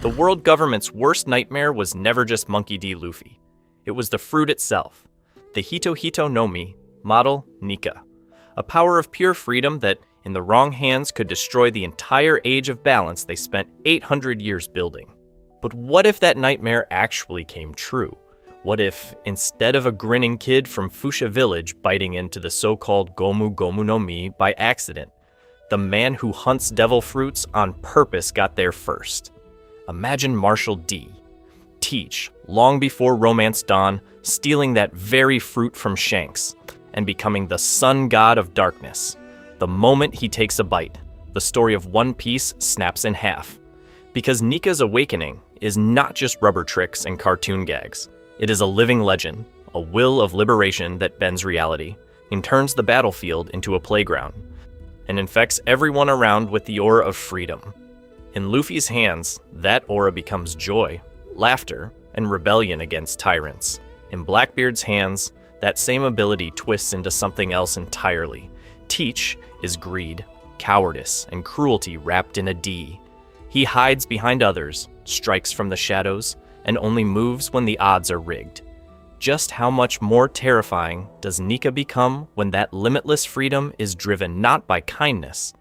The world government's worst nightmare was never just Monkey D. Luffy. It was the fruit itself, the Hito Hito no Mi, model Nika, a power of pure freedom that, in the wrong hands, could destroy the entire age of balance they spent 800 years building. But what if that nightmare actually came true? What if, instead of a grinning kid from Fuchsia Village biting into the so-called Gomu Gomu no Mi by accident, the man who hunts devil fruits on purpose got there first? Imagine Marshall D. Teach, long before Romance Dawn, stealing that very fruit from Shanks and becoming the sun god of darkness. The moment he takes a bite, the story of One Piece snaps in half. Because Nika's awakening is not just rubber tricks and cartoon gags. It is a living legend, a will of liberation that bends reality and turns the battlefield into a playground, and infects everyone around with the aura of freedom. In Luffy's hands, that aura becomes joy, laughter, and rebellion against tyrants. In Blackbeard's hands, that same ability twists into something else entirely. Teach is greed, cowardice, and cruelty wrapped in a D. He hides behind others, strikes from the shadows, and only moves when the odds are rigged. Just how much more terrifying does Nika become when that limitless freedom is driven not by kindness,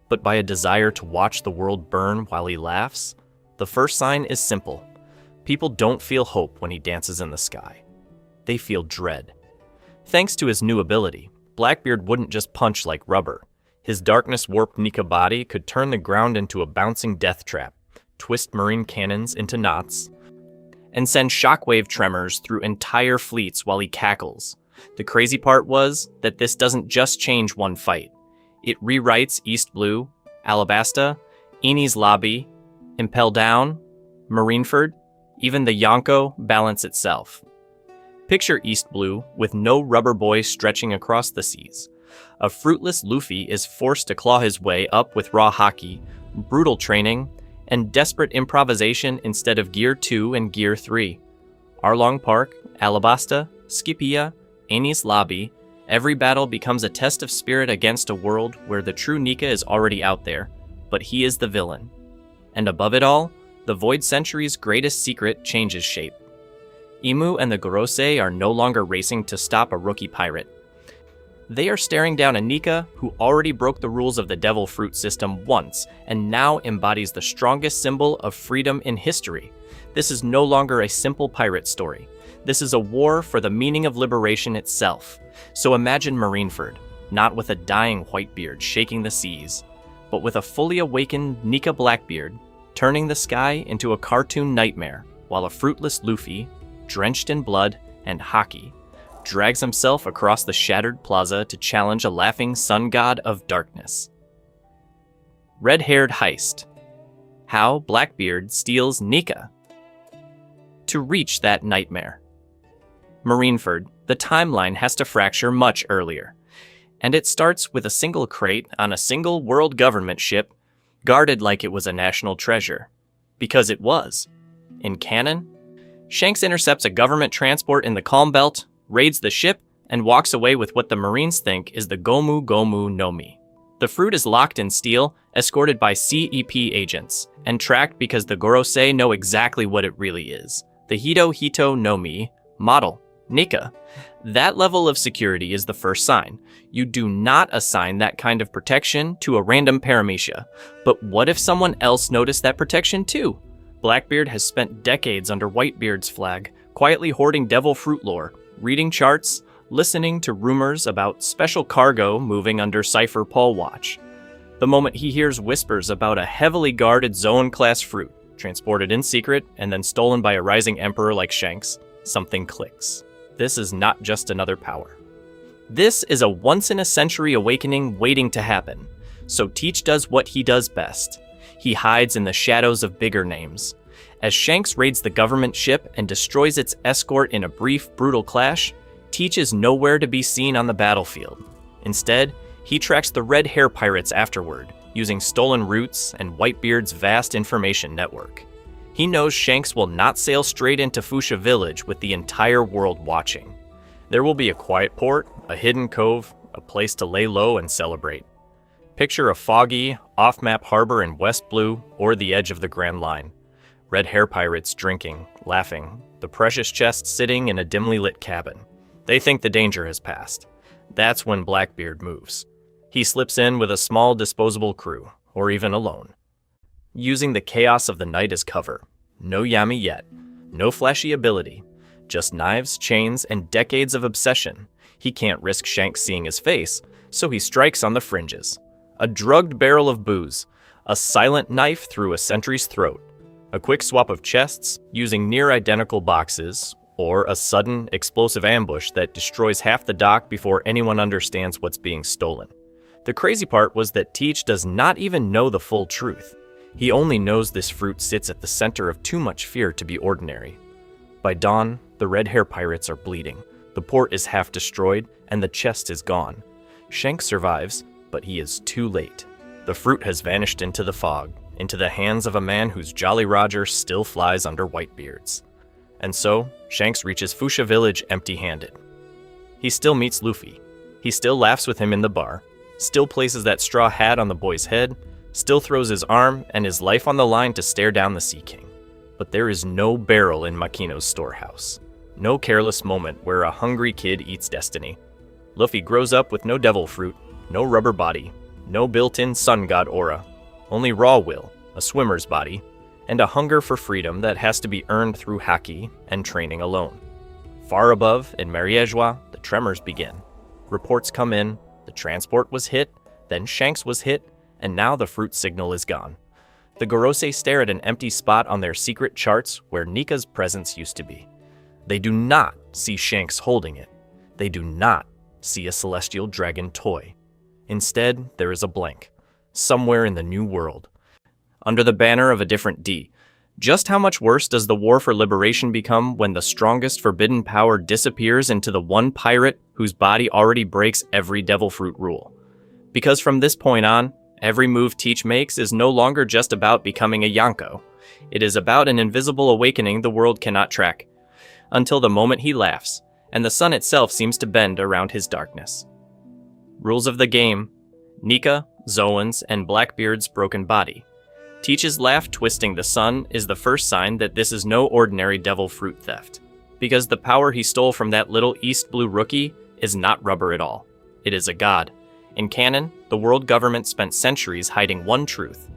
but by a desire to watch the world burn while he laughs? The first sign is simple. People don't feel hope when he dances in the sky. They feel dread. Thanks to his new ability, Blackbeard wouldn't just punch like rubber. His darkness-warped Nika body could turn the ground into a bouncing death trap, twist marine cannons into knots, and send shockwave tremors through entire fleets while he cackles. The crazy part was that this doesn't just change one fight. It rewrites East Blue, Alabasta, Enies Lobby, Impel Down, Marineford, even the Yonko balance itself. Picture East Blue with no rubber boy stretching across the seas. A fruitless Luffy is forced to claw his way up with raw haki, brutal training, and desperate improvisation instead of Gear 2 and Gear 3. Arlong Park, Alabasta, Scipia, Enies Lobby, every battle becomes a test of spirit against a world where the true Nika is already out there, but he is the villain. And above it all, the Void Century's greatest secret changes shape. Imu and the Gorosei are no longer racing to stop a rookie pirate. They are staring down a Nika who already broke the rules of the Devil Fruit system once and now embodies the strongest symbol of freedom in history. This is no longer a simple pirate story. This is a war for the meaning of liberation itself. So imagine Marineford, not with a dying Whitebeard shaking the seas, but with a fully awakened Nika Blackbeard turning the sky into a cartoon nightmare, while a fruitless Luffy, drenched in blood and haki, drags himself across the shattered plaza to challenge a laughing sun god of darkness. Red-haired heist. How Blackbeard steals Nika. To reach that nightmare. Marineford, the timeline has to fracture much earlier, and it starts with a single crate on a single world government ship, guarded like it was a national treasure. Because it was. In canon, Shanks intercepts a government transport in the Calm Belt, raids the ship, and walks away with what the Marines think is the Gomu Gomu no Mi. The fruit is locked in steel, escorted by CEP agents, and tracked because the Gorosei know exactly what it really is. The Hito Hito no Mi, model, Nika. That level of security is the first sign. You do not assign that kind of protection to a random paramecia. But what if someone else noticed that protection too? Blackbeard has spent decades under Whitebeard's flag, quietly hoarding devil fruit lore, reading charts, listening to rumors about special cargo moving under Cypher Pole watch. The moment he hears whispers about a heavily guarded Zoan-class fruit, transported in secret and then stolen by a rising emperor like Shanks, something clicks. This is not just another power. This is a once-in-a-century awakening waiting to happen. So Teach does what he does best. He hides in the shadows of bigger names. As Shanks raids the government ship and destroys its escort in a brief, brutal clash, Teach is nowhere to be seen on the battlefield. Instead, he tracks the Red Hair Pirates afterward, using stolen routes and Whitebeard's vast information network. He knows Shanks will not sail straight into Fuchsia Village with the entire world watching. There will be a quiet port, a hidden cove, a place to lay low and celebrate. Picture a foggy, off-map harbor in West Blue or the edge of the Grand Line. Red hair pirates drinking, laughing, the precious chest sitting in a dimly lit cabin. They think the danger has passed. That's when Blackbeard moves. He slips in with a small disposable crew, or even alone. Using the chaos of the night as cover. No Yami yet. No flashy ability. Just knives, chains, and decades of obsession. He can't risk Shanks seeing his face, so he strikes on the fringes. A drugged barrel of booze. A silent knife through a sentry's throat. A quick swap of chests, using near-identical boxes, or a sudden, explosive ambush that destroys half the dock before anyone understands what's being stolen. The crazy part was that Teach does not even know the full truth. He only knows this fruit sits at the center of too much fear to be ordinary. By dawn, the red hair pirates are bleeding. The port is half destroyed, and the chest is gone. Shanks survives, but he is too late. The fruit has vanished into the fog, into the hands of a man whose Jolly Roger still flies under Whitebeard's. And so, Shanks reaches Fuchsia Village empty-handed. He still meets Luffy. He still laughs with him in the bar, still places that straw hat on the boy's head, still throws his arm and his life on the line to stare down the Sea King. But there is no barrel in Makino's storehouse. No careless moment where a hungry kid eats destiny. Luffy grows up with no devil fruit, no rubber body, no built-in sun god aura, only raw will, a swimmer's body, and a hunger for freedom that has to be earned through haki and training alone. Far above, in Mariejois, the tremors begin. Reports come in, the transport was hit, then Shanks was hit, and now the fruit signal is gone. The Gorosei stare at an empty spot on their secret charts where Nika's presence used to be. They do not see Shanks holding it. They do not see a celestial dragon toy. Instead, there is a blank, somewhere in the new world, under the banner of a different D. Just how much worse does the war for liberation become when the strongest forbidden power disappears into the one pirate whose body already breaks every devil fruit rule? Because from this point on, every move Teach makes is no longer just about becoming a Yonko. It is about an invisible awakening the world cannot track, until the moment he laughs, and the sun itself seems to bend around his darkness. Rules of the game: Nika, Zoan's, and Blackbeard's broken body. Teach's laugh twisting the sun is the first sign that this is no ordinary devil fruit theft, because the power he stole from that little East Blue rookie is not rubber at all. It is a god. In canon, the world government spent centuries hiding one truth.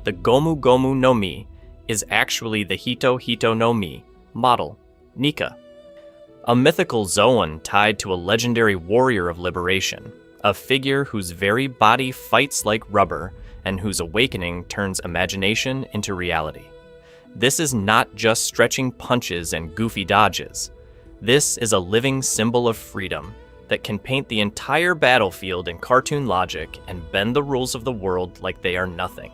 The Gomu Gomu no Mi is actually the Hito Hito no Mi, model, Nika. A mythical Zoan tied to a legendary warrior of liberation, a figure whose very body fights like rubber and whose awakening turns imagination into reality. This is not just stretching punches and goofy dodges. This is a living symbol of freedom that can paint the entire battlefield in cartoon logic and bend the rules of the world like they are nothing.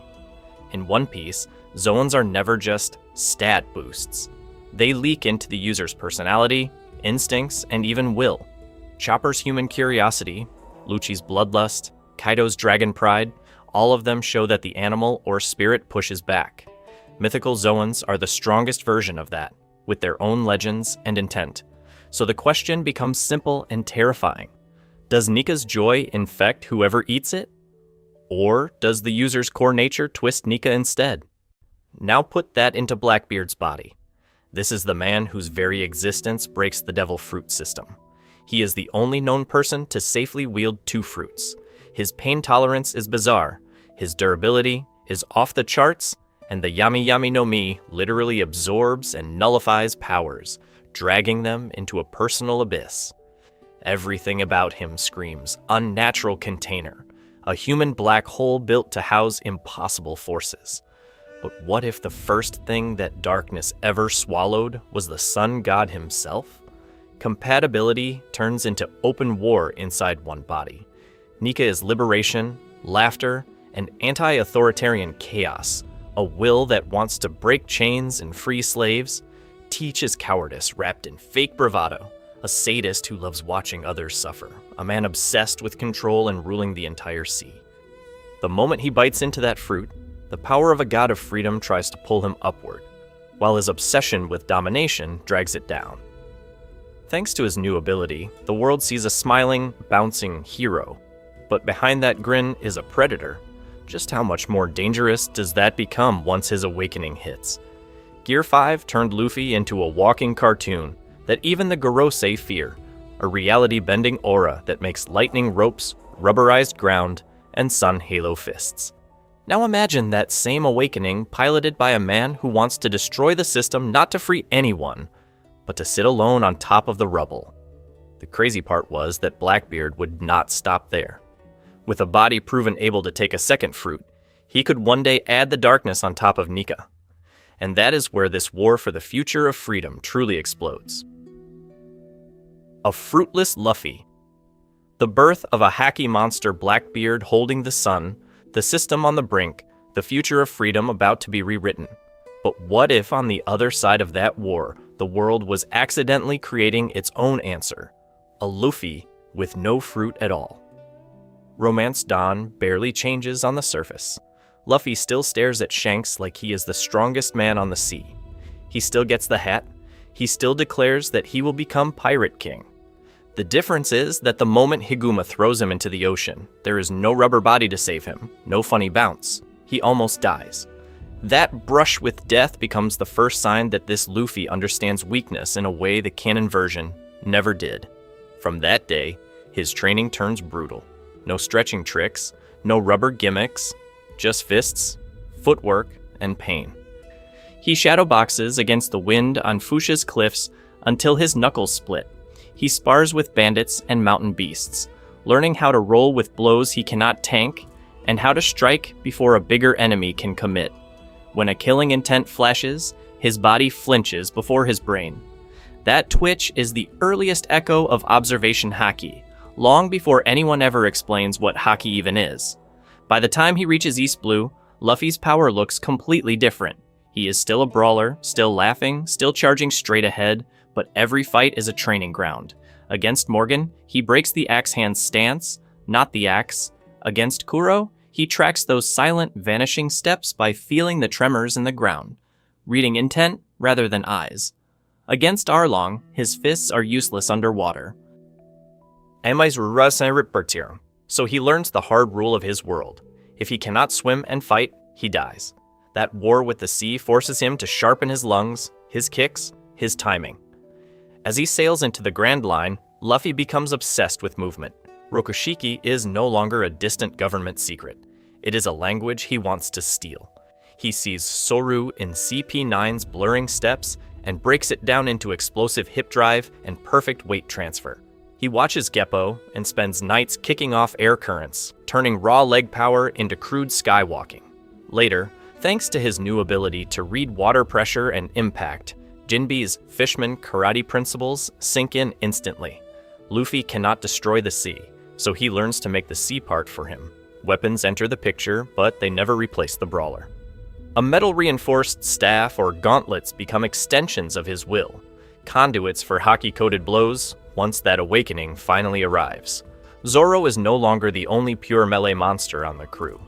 In One Piece, Zoans are never just stat boosts. They leak into the user's personality, instincts, and even will. Chopper's human curiosity, Lucci's bloodlust, Kaido's dragon pride, all of them show that the animal or spirit pushes back. Mythical Zoans are the strongest version of that, with their own legends and intent. So the question becomes simple and terrifying. Does Nika's joy infect whoever eats it? Or does the user's core nature twist Nika instead? Now put that into Blackbeard's body. This is the man whose very existence breaks the devil fruit system. He is the only known person to safely wield two fruits. His pain tolerance is bizarre, his durability is off the charts, and the Yami Yami no Mi literally absorbs and nullifies powers, dragging them into a personal abyss. Everything about him screams unnatural container, a human black hole built to house impossible forces. But what if the first thing that darkness ever swallowed was the sun god himself? Compatibility turns into open war inside one body. Nika is liberation, laughter, and anti-authoritarian chaos, a will that wants to break chains and free slaves. Teach is cowardice wrapped in fake bravado, a sadist who loves watching others suffer, a man obsessed with control and ruling the entire sea. The moment he bites into that fruit, the power of a god of freedom tries to pull him upward, while his obsession with domination drags it down. Thanks to his new ability, the world sees a smiling, bouncing hero, but behind that grin is a predator. Just how much more dangerous does that become once his awakening hits? Gear 5 turned Luffy into a walking cartoon that even the Gorosei fear, a reality-bending aura that makes lightning ropes, rubberized ground, and sun halo fists. Now imagine that same awakening piloted by a man who wants to destroy the system not to free anyone, but to sit alone on top of the rubble. The crazy part was that Blackbeard would not stop there. With a body proven able to take a second fruit, he could one day add the darkness on top of Nika. And that is where this war for the future of freedom truly explodes. A fruitless Luffy. The birth of a hacky monster Blackbeard holding the sun, the system on the brink, the future of freedom about to be rewritten. But what if on the other side of that war, the world was accidentally creating its own answer? A Luffy with no fruit at all. Romance Dawn barely changes on the surface. Luffy still stares at Shanks like he is the strongest man on the sea. He still gets the hat. He still declares that he will become Pirate King. The difference is that the moment Higuma throws him into the ocean, there is no rubber body to save him, no funny bounce. He almost dies. That brush with death becomes the first sign that this Luffy understands weakness in a way the canon version never did. From that day, his training turns brutal. No stretching tricks, no rubber gimmicks, just fists, footwork, and pain. He shadowboxes against the wind on Fuchsia's cliffs until his knuckles split. He spars with bandits and mountain beasts, learning how to roll with blows he cannot tank and how to strike before a bigger enemy can commit. When a killing intent flashes, his body flinches before his brain. That twitch is the earliest echo of observation haki, long before anyone ever explains what haki even is. By the time he reaches East Blue, Luffy's power looks completely different. He is still a brawler, still laughing, still charging straight ahead, but every fight is a training ground. Against Morgan, he breaks the axe hand's stance, not the axe. Against Kuro, he tracks those silent, vanishing steps by feeling the tremors in the ground, reading intent rather than eyes. Against Arlong, his fists are useless underwater. So he learns the hard rule of his world. If he cannot swim and fight, he dies. That war with the sea forces him to sharpen his lungs, his kicks, his timing. As he sails into the Grand Line, Luffy becomes obsessed with movement. Rokushiki is no longer a distant government secret. It is a language he wants to steal. He sees Soru in CP9's blurring steps and breaks it down into explosive hip drive and perfect weight transfer. He watches Geppo and spends nights kicking off air currents, turning raw leg power into crude skywalking. Later, thanks to his new ability to read water pressure and impact, Jinbe's Fishman karate principles sink in instantly. Luffy cannot destroy the sea, so he learns to make the sea part for him. Weapons enter the picture, but they never replace the brawler. A metal-reinforced staff or gauntlets become extensions of his will, conduits for haki-coated blows once that awakening finally arrives. Zoro is no longer the only pure melee monster on the crew.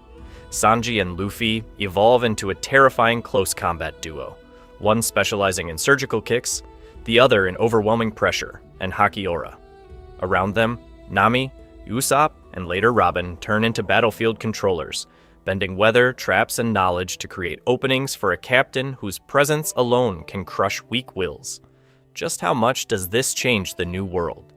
Sanji and Luffy evolve into a terrifying close combat duo, one specializing in surgical kicks, the other in overwhelming pressure and haki aura. Around them, Nami, Usopp, and later Robin turn into battlefield controllers, bending weather, traps, and knowledge to create openings for a captain whose presence alone can crush weak wills. Just how much does this change the new world?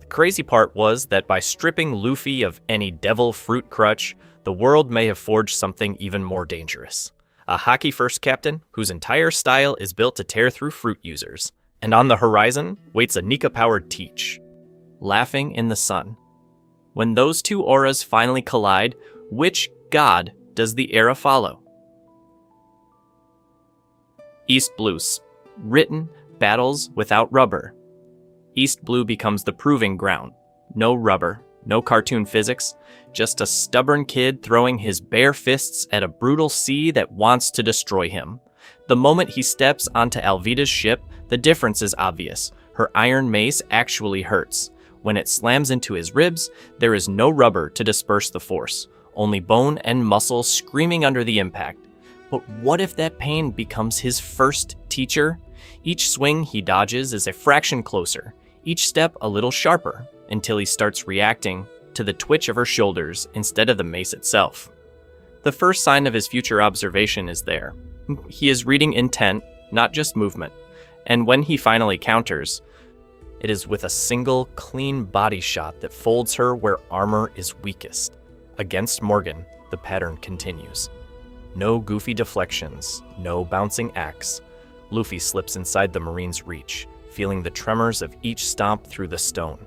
The crazy part was that by stripping Luffy of any devil fruit crutch, the world may have forged something even more dangerous. A haki-first captain whose entire style is built to tear through fruit users. And on the horizon waits a Nika-powered Teach, laughing in the sun. When those two auras finally collide, which god does the era follow? East Blue's written battles without rubber. East Blue becomes the proving ground. No rubber, no cartoon physics, just a stubborn kid throwing his bare fists at a brutal sea that wants to destroy him. The moment he steps onto Alvida's ship, the difference is obvious. Her iron mace actually hurts. When it slams into his ribs, there is no rubber to disperse the force, only bone and muscle screaming under the impact. But what if that pain becomes his first teacher? Each swing he dodges is a fraction closer, each step a little sharper, until he starts reacting to the twitch of her shoulders instead of the mace itself. The first sign of his future observation is there. He is reading intent, not just movement. And when he finally counters, it is with a single, clean body shot that folds her where armor is weakest. Against Morgan, the pattern continues. No goofy deflections, no bouncing axe. Luffy slips inside the Marine's reach, feeling the tremors of each stomp through the stone.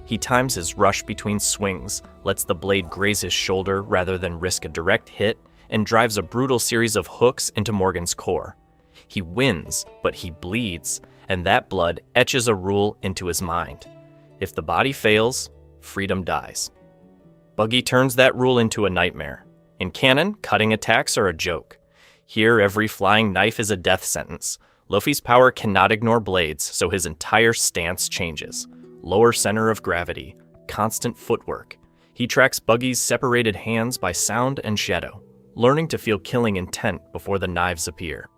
He times his rush between swings, lets the blade graze his shoulder rather than risk a direct hit, and drives a brutal series of hooks into Morgan's core. He wins, but he bleeds, and that blood etches a rule into his mind. If the body fails, freedom dies. Buggy turns that rule into a nightmare. In canon, cutting attacks are a joke. Here, every flying knife is a death sentence. Luffy's power cannot ignore blades, so his entire stance changes. Lower center of gravity, constant footwork. He tracks Buggy's separated hands by sound and shadow, learning to feel killing intent before the knives appear.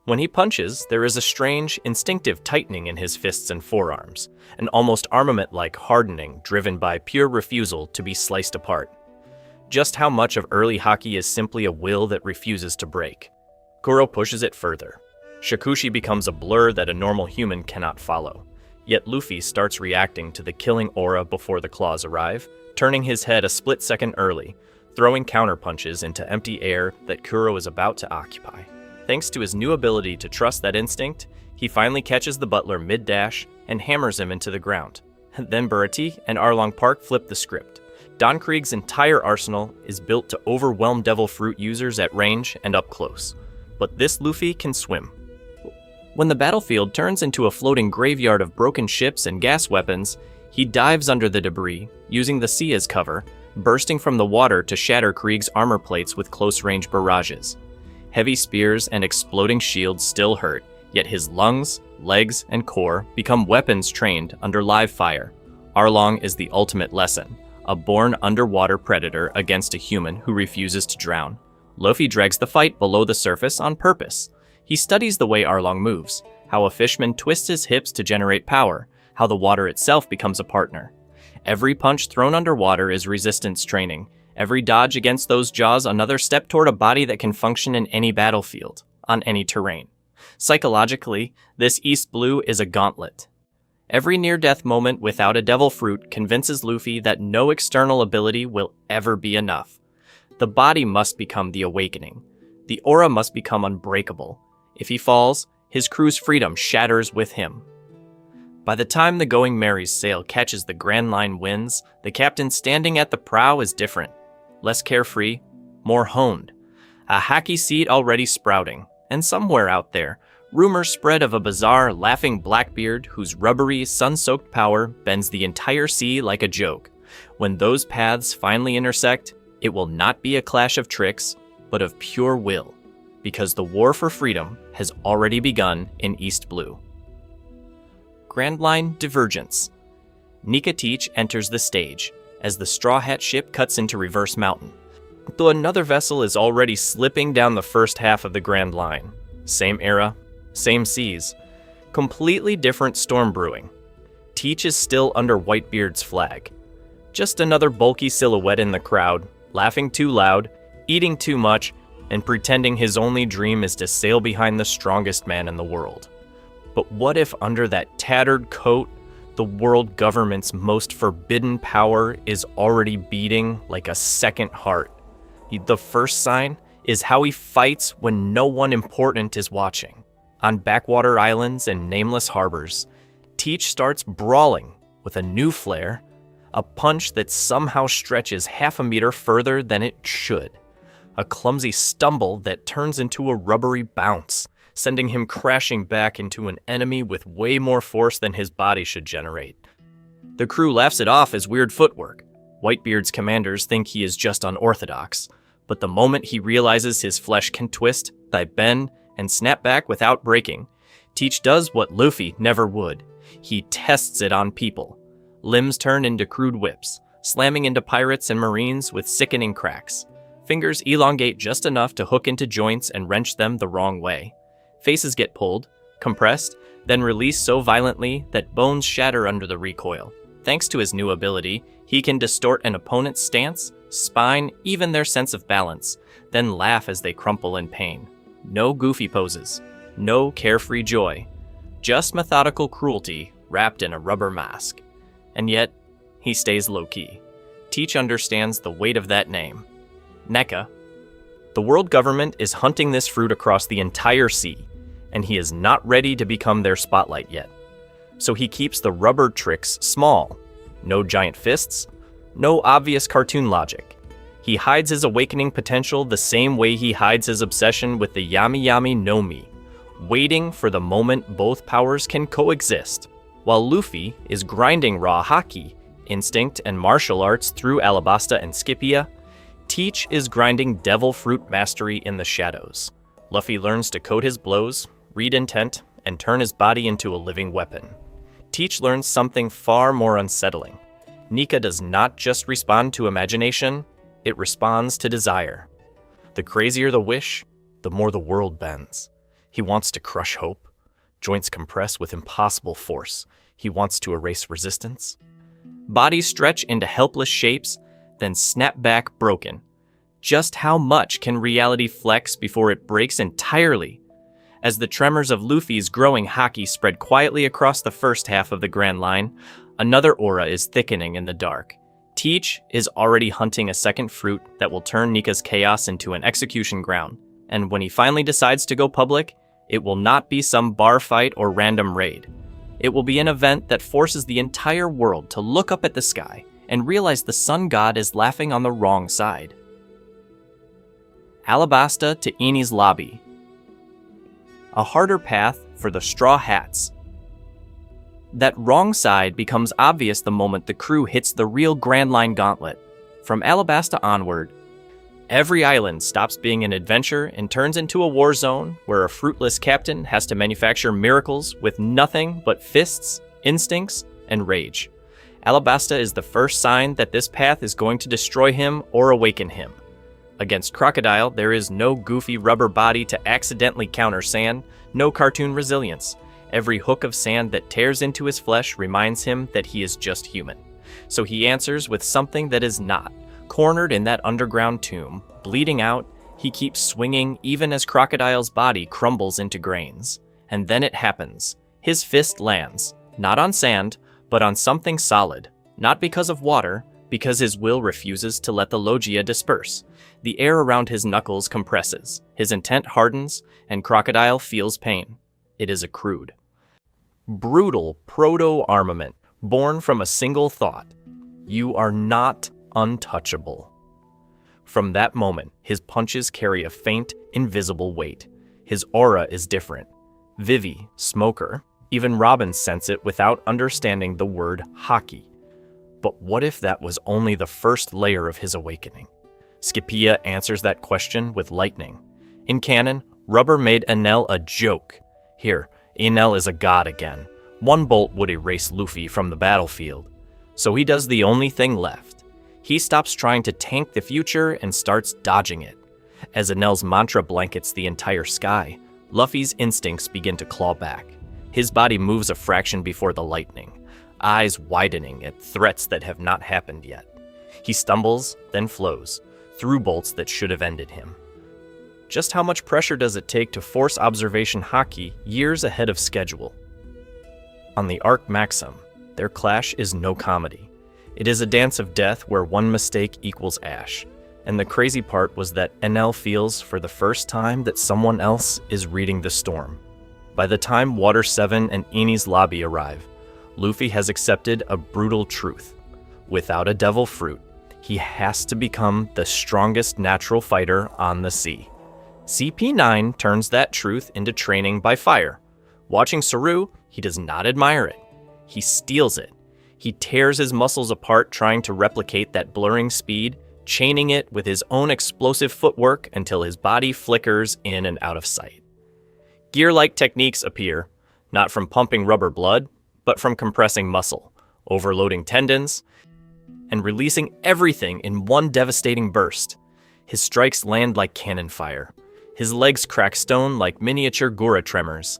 When he punches, there is a strange, instinctive tightening in his fists and forearms, an almost armament-like hardening driven by pure refusal to be sliced apart. Just how much of early Haki is simply a will that refuses to break? Kuro pushes it further. Shikushi becomes a blur that a normal human cannot follow. Yet Luffy starts reacting to the killing aura before the claws arrive, turning his head a split second early, throwing counterpunches into empty air that Kuro is about to occupy. Thanks to his new ability to trust that instinct, he finally catches the butler mid-dash and hammers him into the ground. Then Burati and Arlong Park flip the script. Don Krieg's entire arsenal is built to overwhelm Devil Fruit users at range and up close. But this Luffy can swim. When the battlefield turns into a floating graveyard of broken ships and gas weapons, he dives under the debris, using the sea as cover, bursting from the water to shatter Krieg's armor plates with close-range barrages. Heavy spears and exploding shields still hurt, yet his lungs, legs, and core become weapons trained under live fire. Arlong is the ultimate lesson, a born underwater predator against a human who refuses to drown. Luffy drags the fight below the surface on purpose. He studies the way Arlong moves, how a fishman twists his hips to generate power, how the water itself becomes a partner. Every punch thrown underwater is resistance training. Every dodge against those jaws another step toward a body that can function in any battlefield, on any terrain. Psychologically, this East Blue is a gauntlet. Every near-death moment without a Devil Fruit convinces Luffy that no external ability will ever be enough. The body must become the awakening. The aura must become unbreakable. If he falls, his crew's freedom shatters with him. By the time the Going Merry's sail catches the Grand Line winds, the captain standing at the prow is different. Less carefree, more honed. A Haki seed already sprouting, and somewhere out there, rumors spread of a bizarre, laughing Blackbeard whose rubbery, sun-soaked power bends the entire sea like a joke. When those paths finally intersect, it will not be a clash of tricks, but of pure will, because the war for freedom has already begun in East Blue. Grand Line Divergence. Nika Teach enters the stage as the Straw Hat ship cuts into Reverse Mountain, though another vessel is already slipping down the first half of the Grand Line. Same era, same seas, completely different storm brewing. Teach is still under Whitebeard's flag. Just another bulky silhouette in the crowd, laughing too loud, eating too much, and pretending his only dream is to sail behind the strongest man in the world. But what if under that tattered coat, the world government's most forbidden power is already beating like a second heart? The first sign is how he fights when no one important is watching. On backwater islands and nameless harbors, Teach starts brawling with a new flair, a punch that somehow stretches half a meter further than it should. A clumsy stumble that turns into a rubbery bounce, sending him crashing back into an enemy with way more force than his body should generate. The crew laughs it off as weird footwork. Whitebeard's commanders think he is just unorthodox, but the moment he realizes his flesh can twist, bend, and snap back without breaking, Teach does what Luffy never would. He tests it on people. Limbs turn into crude whips, slamming into pirates and marines with sickening cracks. Fingers elongate just enough to hook into joints and wrench them the wrong way. Faces get pulled, compressed, then released so violently that bones shatter under the recoil. Thanks to his new ability, he can distort an opponent's stance, spine, even their sense of balance, then laugh as they crumple in pain. No goofy poses. No carefree joy. Just methodical cruelty wrapped in a rubber mask. And yet, he stays low-key. Teach understands the weight of that name. Nika. The world government is hunting this fruit across the entire sea, and he is not ready to become their spotlight yet. So he keeps the rubber tricks small. No giant fists, no obvious cartoon logic. He hides his awakening potential the same way he hides his obsession with the Yami Yami no Mi, waiting for the moment both powers can coexist. While Luffy is grinding raw haki, instinct, and martial arts through Alabasta and Scipia, Teach is grinding devil fruit mastery in the shadows. Luffy learns to code his blows, read intent, and turn his body into a living weapon. Teach learns something far more unsettling. Nika does not just respond to imagination, it responds to desire. The crazier the wish, the more the world bends. He wants to crush hope. Joints compress with impossible force. He wants to erase resistance. Bodies stretch into helpless shapes, then snap back broken. Just how much can reality flex before it breaks entirely? As the tremors of Luffy's growing haki spread quietly across the first half of the Grand Line, another aura is thickening in the dark. Teach is already hunting a second fruit that will turn Nika's chaos into an execution ground, and when he finally decides to go public, it will not be some bar fight or random raid. It will be an event that forces the entire world to look up at the sky and realize the sun god is laughing on the wrong side. Alabasta to Eni's lobby. A harder path for the Straw Hats. That wrong side becomes obvious the moment the crew hits the real Grand Line gauntlet. From Alabasta onward, every island stops being an adventure and turns into a war zone where a fruitless captain has to manufacture miracles with nothing but fists, instincts, and rage. Alabasta is the first sign that this path is going to destroy him or awaken him. Against Crocodile, there is no goofy rubber body to accidentally counter sand, no cartoon resilience. Every hook of sand that tears into his flesh reminds him that he is just human. So he answers with something that is not. Cornered in that underground tomb, bleeding out, he keeps swinging even as Crocodile's body crumbles into grains. And then it happens. His fist lands, not on sand, but on something solid. Not because of water, because his will refuses to let the Logia disperse. The air around his knuckles compresses, his intent hardens, and Crocodile feels pain. It is accrued. Brutal proto-armament, born from a single thought. You are not untouchable. From that moment, his punches carry a faint, invisible weight. His aura is different. Vivi, Smoker, even Robin sense it without understanding the word haki. But what if that was only the first layer of his awakening? Scipia answers that question with lightning. In canon, Rubber made Enel a joke. Here, Enel is a god again. One bolt would erase Luffy from the battlefield. So he does the only thing left. He stops trying to tank the future and starts dodging it. As Enel's mantra blankets the entire sky, Luffy's instincts begin to claw back. His body moves a fraction before the lightning, eyes widening at threats that have not happened yet. He stumbles, then flows, through bolts that should have ended him. Just how much pressure does it take to force observation haki years ahead of schedule? On the Arc Maxim, their clash is no comedy. It is a dance of death where one mistake equals ash. And the crazy part was that Enel feels for the first time that someone else is reading the storm. By the time Water 7 and Eni's lobby arrive, Luffy has accepted a brutal truth. Without a devil fruit, he has to become the strongest natural fighter on the sea. CP9 turns that truth into training by fire. Watching Saru, he does not admire it. He steals it. He tears his muscles apart trying to replicate that blurring speed, chaining it with his own explosive footwork until his body flickers in and out of sight. Gear-like techniques appear, not from pumping rubber blood, but from compressing muscle, overloading tendons, and releasing everything in one devastating burst. His strikes land like cannon fire. His legs crack stone like miniature Gura tremors.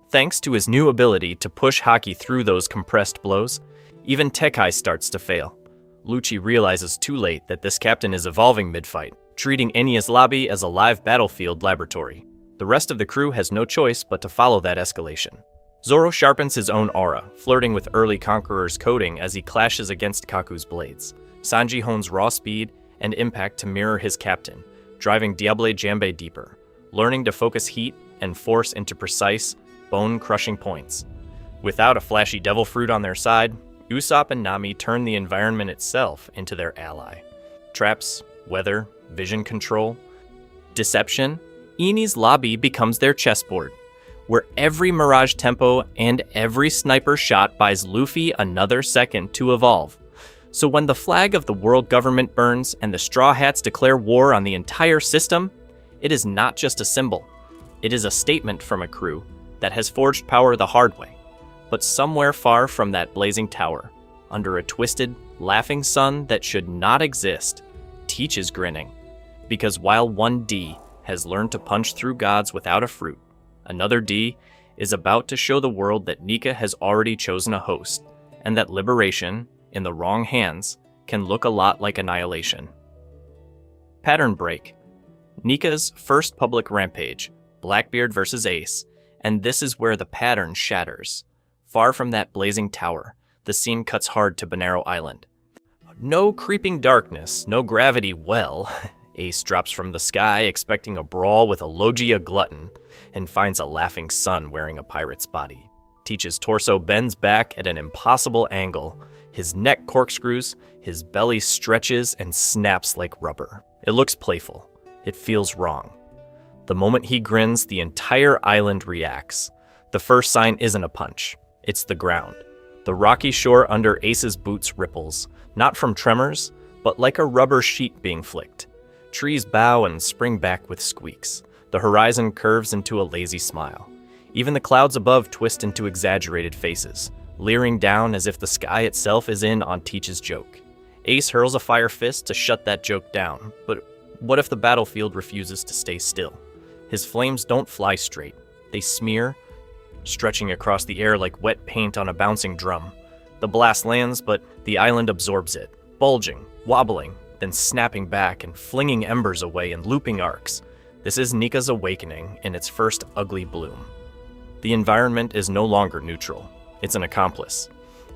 Thanks to his new ability to push haki through those compressed blows, even Tekai starts to fail. Lucci realizes too late that this captain is evolving mid-fight, treating Enia's lobby as a live battlefield laboratory. The rest of the crew has no choice but to follow that escalation. Zoro sharpens his own aura, flirting with early Conqueror's coding as he clashes against Kaku's blades. Sanji hones raw speed and impact to mirror his captain, driving Diable Jambe deeper, learning to focus heat and force into precise, bone-crushing points. Without a flashy devil fruit on their side, Usopp and Nami turn the environment itself into their ally. Traps, weather, vision control, deception, Eni's lobby becomes their chessboard, where every Mirage tempo and every sniper shot buys Luffy another second to evolve. So when the flag of the world government burns and the Straw Hats declare war on the entire system, it is not just a symbol. It is a statement from a crew that has forged power the hard way. But somewhere far from that blazing tower, under a twisted, laughing sun that should not exist, Teach is grinning. Because while one D has learned to punch through gods without a fruit, another D is about to show the world that Nika has already chosen a host, and that liberation, in the wrong hands, can look a lot like annihilation. Pattern break. Nika's first public rampage, Blackbeard versus Ace, and this is where the pattern shatters. Far from that blazing tower, the scene cuts hard to Banero Island. No creeping darkness, no gravity well. Ace drops from the sky expecting a brawl with a Logia glutton, and finds a laughing sun wearing a pirate's body. Teach's torso bends back at an impossible angle. His neck corkscrews, his belly stretches and snaps like rubber. It looks playful. It feels wrong. The moment he grins, the entire island reacts. The first sign isn't a punch. It's the ground. The rocky shore under Ace's boots ripples, not from tremors, but like a rubber sheet being flicked. Trees bow and spring back with squeaks. The horizon curves into a lazy smile. Even the clouds above twist into exaggerated faces, leering down as if the sky itself is in on Teach's joke. Ace hurls a fire fist to shut that joke down, but what if the battlefield refuses to stay still? His flames don't fly straight. They smear, stretching across the air like wet paint on a bouncing drum. The blast lands, but the island absorbs it, bulging, wobbling, then snapping back and flinging embers away in looping arcs. This is Nika's awakening in its first ugly bloom. The environment is no longer neutral. It's an accomplice.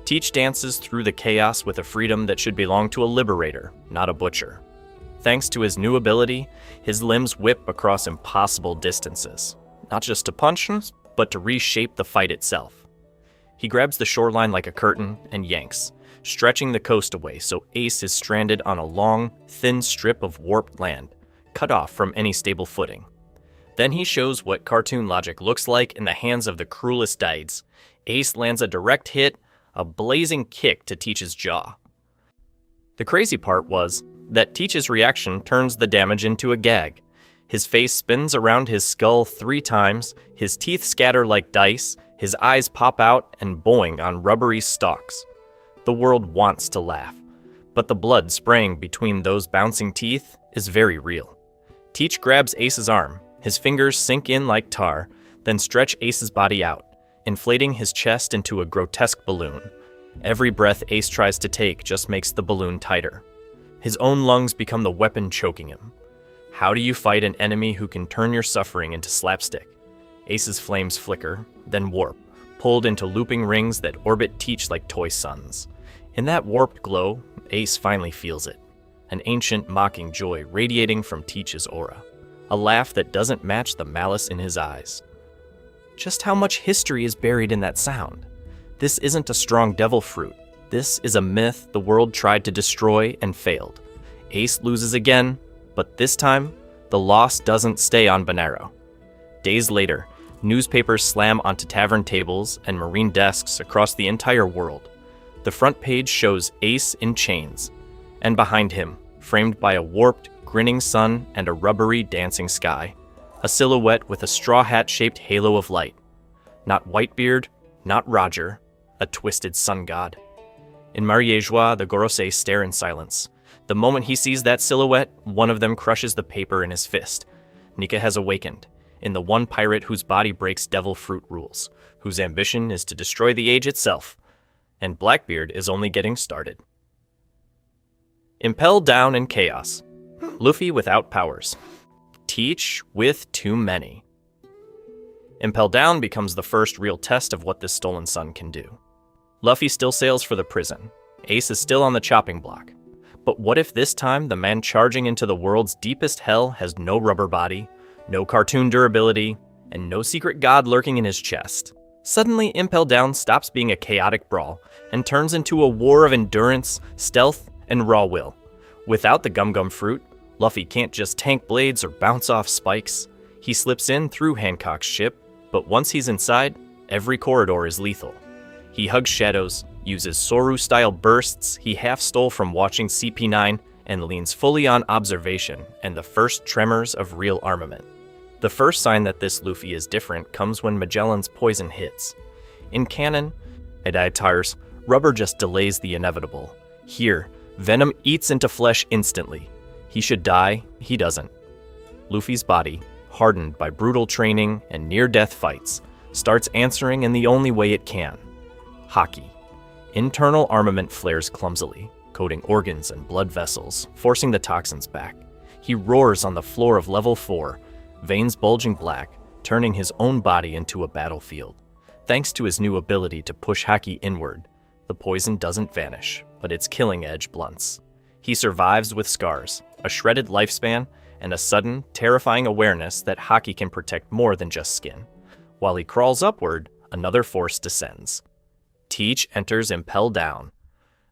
Teach dances through the chaos with a freedom that should belong to a liberator, not a butcher. Thanks to his new ability, his limbs whip across impossible distances, not just to punch, but to reshape the fight itself. He grabs the shoreline like a curtain and yanks, stretching the coast away so Ace is stranded on a long, thin strip of warped land, cut off from any stable footing. Then he shows what cartoon logic looks like in the hands of the cruelest Daids. Ace lands a direct hit, a blazing kick to Teach's jaw. The crazy part was that Teach's reaction turns the damage into a gag. His face spins around his skull 3 times, his teeth scatter like dice, his eyes pop out and boing on rubbery stalks. The world wants to laugh, but the blood spraying between those bouncing teeth is very real. Teach grabs Ace's arm. His fingers sink in like tar, then stretch Ace's body out, inflating his chest into a grotesque balloon. Every breath Ace tries to take just makes the balloon tighter. His own lungs become the weapon choking him. How do you fight an enemy who can turn your suffering into slapstick? Ace's flames flicker, then warp, pulled into looping rings that orbit Teach like toy suns. In that warped glow, Ace finally feels it. An ancient, mocking joy radiating from Teach's aura. A laugh that doesn't match the malice in his eyes. Just how much history is buried in that sound? This isn't a strong devil fruit. This is a myth the world tried to destroy and failed. Ace loses again, but this time, the loss doesn't stay on Banero. Days later, newspapers slam onto tavern tables and marine desks across the entire world. The front page shows Ace in chains, and behind him, framed by a warped, grinning sun and a rubbery, dancing sky, a silhouette with a straw hat-shaped halo of light. Not Whitebeard, not Roger, a twisted sun god. In Mariéjois, the Gorosei stare in silence. The moment he sees that silhouette, one of them crushes the paper in his fist. Nika has awakened, in the one pirate whose body breaks devil fruit rules, whose ambition is to destroy the age itself. And Blackbeard is only getting started. Impelled down in chaos. Luffy without powers. Teach with too many. Impel Down becomes the first real test of what this stolen sun can do. Luffy still sails for the prison. Ace is still on the chopping block. But what if this time the man charging into the world's deepest hell has no rubber body, no cartoon durability, and no secret god lurking in his chest? Suddenly, Impel Down stops being a chaotic brawl and turns into a war of endurance, stealth, and raw will. Without the Gum Gum Fruit, Luffy can't just tank blades or bounce off spikes. He slips in through Hancock's ship, but once he's inside, every corridor is lethal. He hugs shadows, uses Soru-style bursts he half stole from watching CP9, and leans fully on observation and the first tremors of real armament. The first sign that this Luffy is different comes when Magellan's poison hits. In canon, at Aitars, rubber just delays the inevitable. Here, venom eats into flesh instantly. He should die, he doesn't. Luffy's body, hardened by brutal training and near-death fights, starts answering in the only way it can. Haki. Internal armament flares clumsily, coating organs and blood vessels, forcing the toxins back. He roars on the floor of level 4, veins bulging black, turning his own body into a battlefield. Thanks to his new ability to push Haki inward, the poison doesn't vanish, but its killing edge blunts. He survives with scars, a shredded lifespan, and a sudden, terrifying awareness that Haki can protect more than just skin. While he crawls upward, another force descends. Teach enters Impel Down,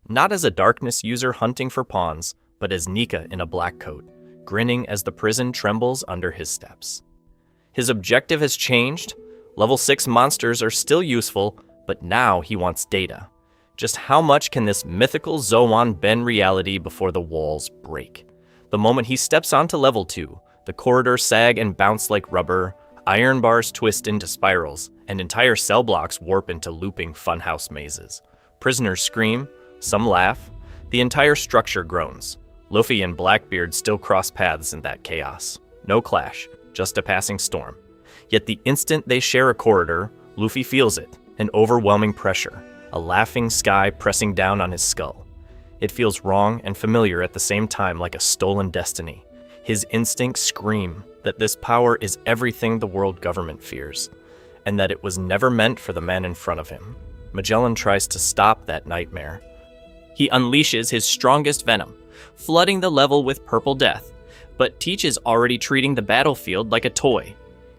not as a darkness user hunting for pawns, but as Nika in a black coat, grinning as the prison trembles under his steps. His objective has changed. Level 6 monsters are still useful, but now he wants data. Just how much can this mythical Zoan bend reality before the walls break? The moment he steps onto level 2, the corridors sag and bounce like rubber, iron bars twist into spirals, and entire cell blocks warp into looping funhouse mazes. Prisoners scream, some laugh, the entire structure groans. Luffy and Blackbeard still cross paths in that chaos. No clash, just a passing storm. Yet the instant they share a corridor, Luffy feels it, an overwhelming pressure, a laughing sky pressing down on his skull. It feels wrong and familiar at the same time, like a stolen destiny. His instincts scream that this power is everything the world government fears, and that it was never meant for the man in front of him. Magellan tries to stop that nightmare. He unleashes his strongest venom, flooding the level with purple death, but Teach is already treating the battlefield like a toy.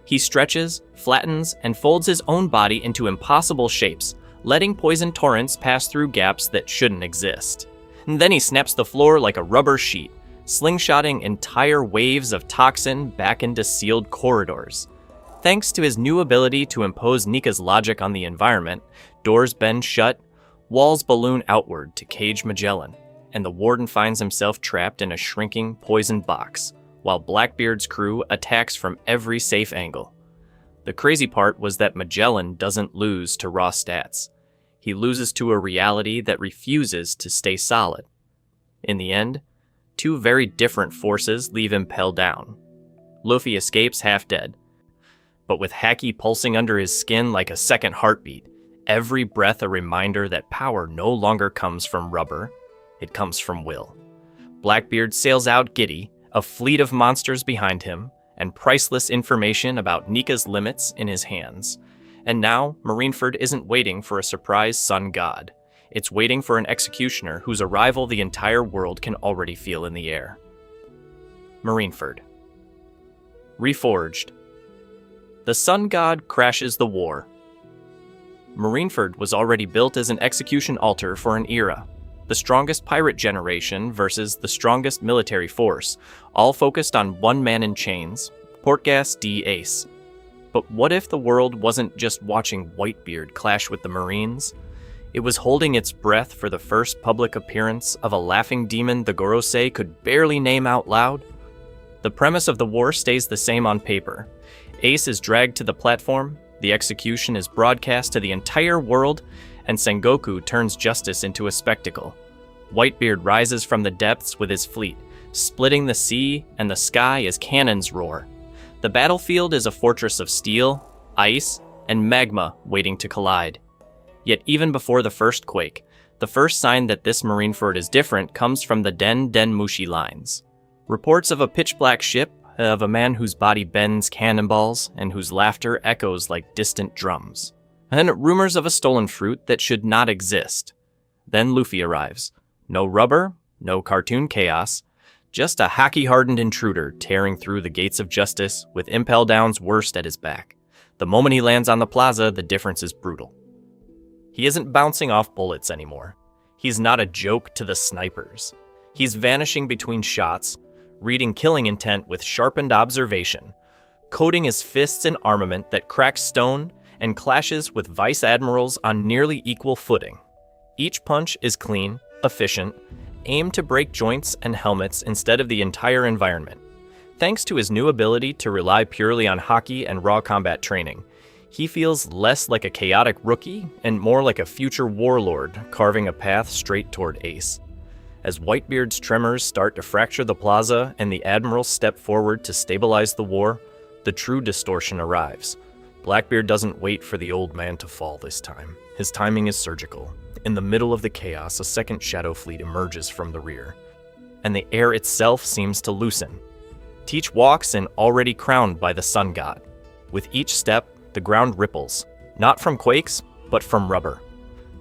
He stretches, flattens, and folds his own body into impossible shapes, letting poison torrents pass through gaps that shouldn't exist. And then he snaps the floor like a rubber sheet, slingshotting entire waves of toxin back into sealed corridors. Thanks to his new ability to impose Nika's logic on the environment, doors bend shut, walls balloon outward to cage Magellan, and the warden finds himself trapped in a shrinking, poisoned box, while Blackbeard's crew attacks from every safe angle. The crazy part was that Magellan doesn't lose to raw stats. He loses to a reality that refuses to stay solid. In the end, two very different forces leave Impel Down. Luffy escapes half dead, but with Haki pulsing under his skin like a second heartbeat, every breath a reminder that power no longer comes from rubber, it comes from will. Blackbeard sails out giddy, a fleet of monsters behind him, and priceless information about Nika's limits in his hands. And now, Marineford isn't waiting for a surprise sun god. It's waiting for an executioner whose arrival the entire world can already feel in the air. Marineford. Reforged. The sun god crashes the war. Marineford was already built as an execution altar for an era. The strongest pirate generation versus the strongest military force, all focused on one man in chains, Portgas D. Ace. But what if the world wasn't just watching Whitebeard clash with the Marines? It was holding its breath for the first public appearance of a laughing demon the Gorosei could barely name out loud. The premise of the war stays the same on paper. Ace is dragged to the platform, the execution is broadcast to the entire world, and Sengoku turns justice into a spectacle. Whitebeard rises from the depths with his fleet, splitting the sea and the sky as cannons roar. The battlefield is a fortress of steel, ice, and magma waiting to collide. Yet even before the first quake, the first sign that this Marineford is different comes from the Den Den Mushi lines. Reports of a pitch-black ship, of a man whose body bends cannonballs and whose laughter echoes like distant drums. And rumors of a stolen fruit that should not exist. Then Luffy arrives. No rubber, no cartoon chaos, just a hockey-hardened intruder tearing through the gates of justice with Impel Down's worst at his back. The moment he lands on the plaza, the difference is brutal. He isn't bouncing off bullets anymore. He's not a joke to the snipers. He's vanishing between shots, reading killing intent with sharpened observation, coating his fists in armament that cracks stone and clashes with vice admirals on nearly equal footing. Each punch is clean, efficient, aimed to break joints and helmets instead of the entire environment. Thanks to his new ability to rely purely on hockey and raw combat training, he feels less like a chaotic rookie and more like a future warlord carving a path straight toward Ace. As Whitebeard's tremors start to fracture the plaza and the admirals step forward to stabilize the war, the true distortion arrives. Blackbeard doesn't wait for the old man to fall this time. His timing is surgical. In the middle of the chaos, a second shadow fleet emerges from the rear, and the air itself seems to loosen. Teach walks in already crowned by the sun god. With each step, the ground ripples, not from quakes, but from rubber.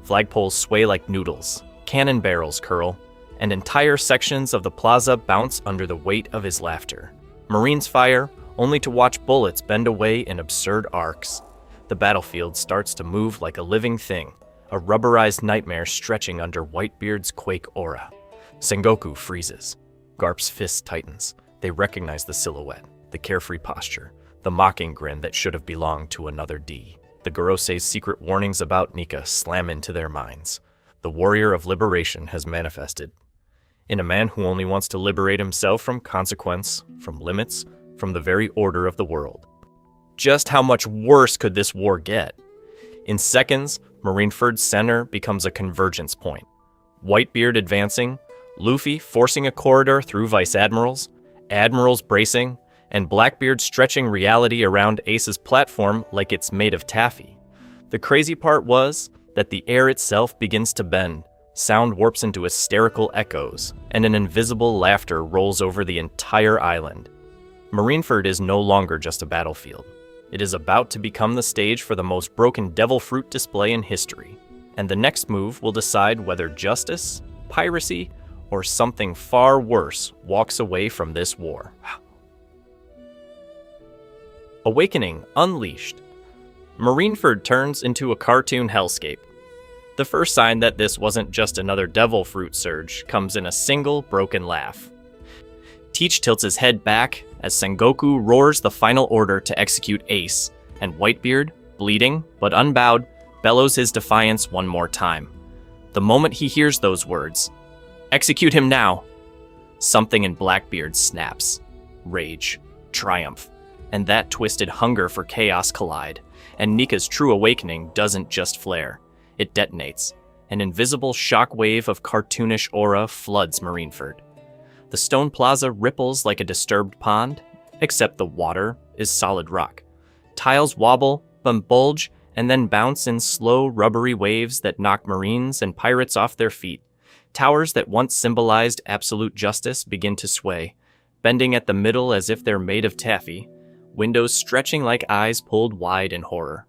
Flagpoles sway like noodles, cannon barrels curl, and entire sections of the plaza bounce under the weight of his laughter. Marines fire, only to watch bullets bend away in absurd arcs. The battlefield starts to move like a living thing, a rubberized nightmare stretching under Whitebeard's quake aura. Sengoku freezes. Garp's fist tightens. They recognize the silhouette, the carefree posture, the mocking grin that should have belonged to another D. The Gorose's secret warnings about Nika slam into their minds. The warrior of liberation has manifested. In a man who only wants to liberate himself from consequence, from limits, from the very order of the world. Just how much worse could this war get? In seconds, Marineford's center becomes a convergence point. Whitebeard advancing, Luffy forcing a corridor through vice admirals, admirals bracing, and Blackbeard stretching reality around Ace's platform like it's made of taffy. The crazy part was that the air itself begins to bend, sound warps into hysterical echoes, and an invisible laughter rolls over the entire island. Marineford is no longer just a battlefield. It is about to become the stage for the most broken devil fruit display in history, and the next move will decide whether justice, piracy, or something far worse walks away from this war. Awakening unleashed. Marineford turns into a cartoon hellscape. The first sign that this wasn't just another devil fruit surge comes in a single broken laugh. Teach tilts his head back as Sengoku roars the final order to execute Ace, and Whitebeard, bleeding but unbowed, bellows his defiance one more time. The moment he hears those words, "Execute him now," something in Blackbeard snaps. Rage, triumph, and that twisted hunger for chaos collide, and Nika's true awakening doesn't just flare. It detonates. An invisible shockwave of cartoonish aura floods Marineford. The stone plaza ripples like a disturbed pond, except the water is solid rock. Tiles wobble, then bulge, and then bounce in slow, rubbery waves that knock Marines and pirates off their feet. Towers that once symbolized absolute justice begin to sway, bending at the middle as if they're made of taffy, windows stretching like eyes pulled wide in horror.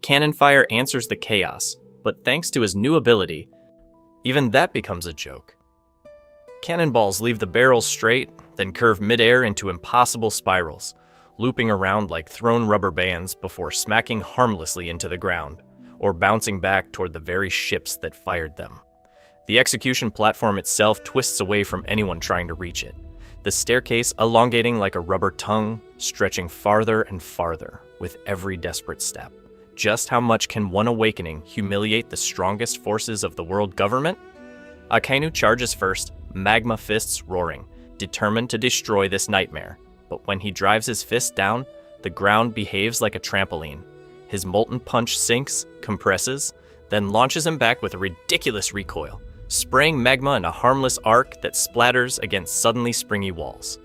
Cannon fire answers the chaos, but thanks to his new ability, even that becomes a joke. Cannonballs leave the barrels straight, then curve midair into impossible spirals, looping around like thrown rubber bands before smacking harmlessly into the ground, or bouncing back toward the very ships that fired them. The execution platform itself twists away from anyone trying to reach it, the staircase elongating like a rubber tongue, stretching farther and farther with every desperate step. Just how much can one awakening humiliate the strongest forces of the world government? Akainu charges first, magma fists roaring, determined to destroy this nightmare. But when he drives his fist down, the ground behaves like a trampoline. His molten punch sinks, compresses, then launches him back with a ridiculous recoil, spraying magma in a harmless arc that splatters against suddenly springy walls.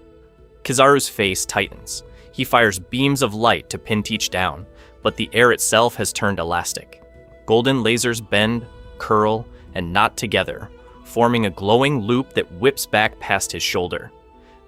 Kizaru's face tightens. He fires beams of light to pin Teach down, but the air itself has turned elastic. Golden lasers bend, curl, and knot together, forming a glowing loop that whips back past his shoulder.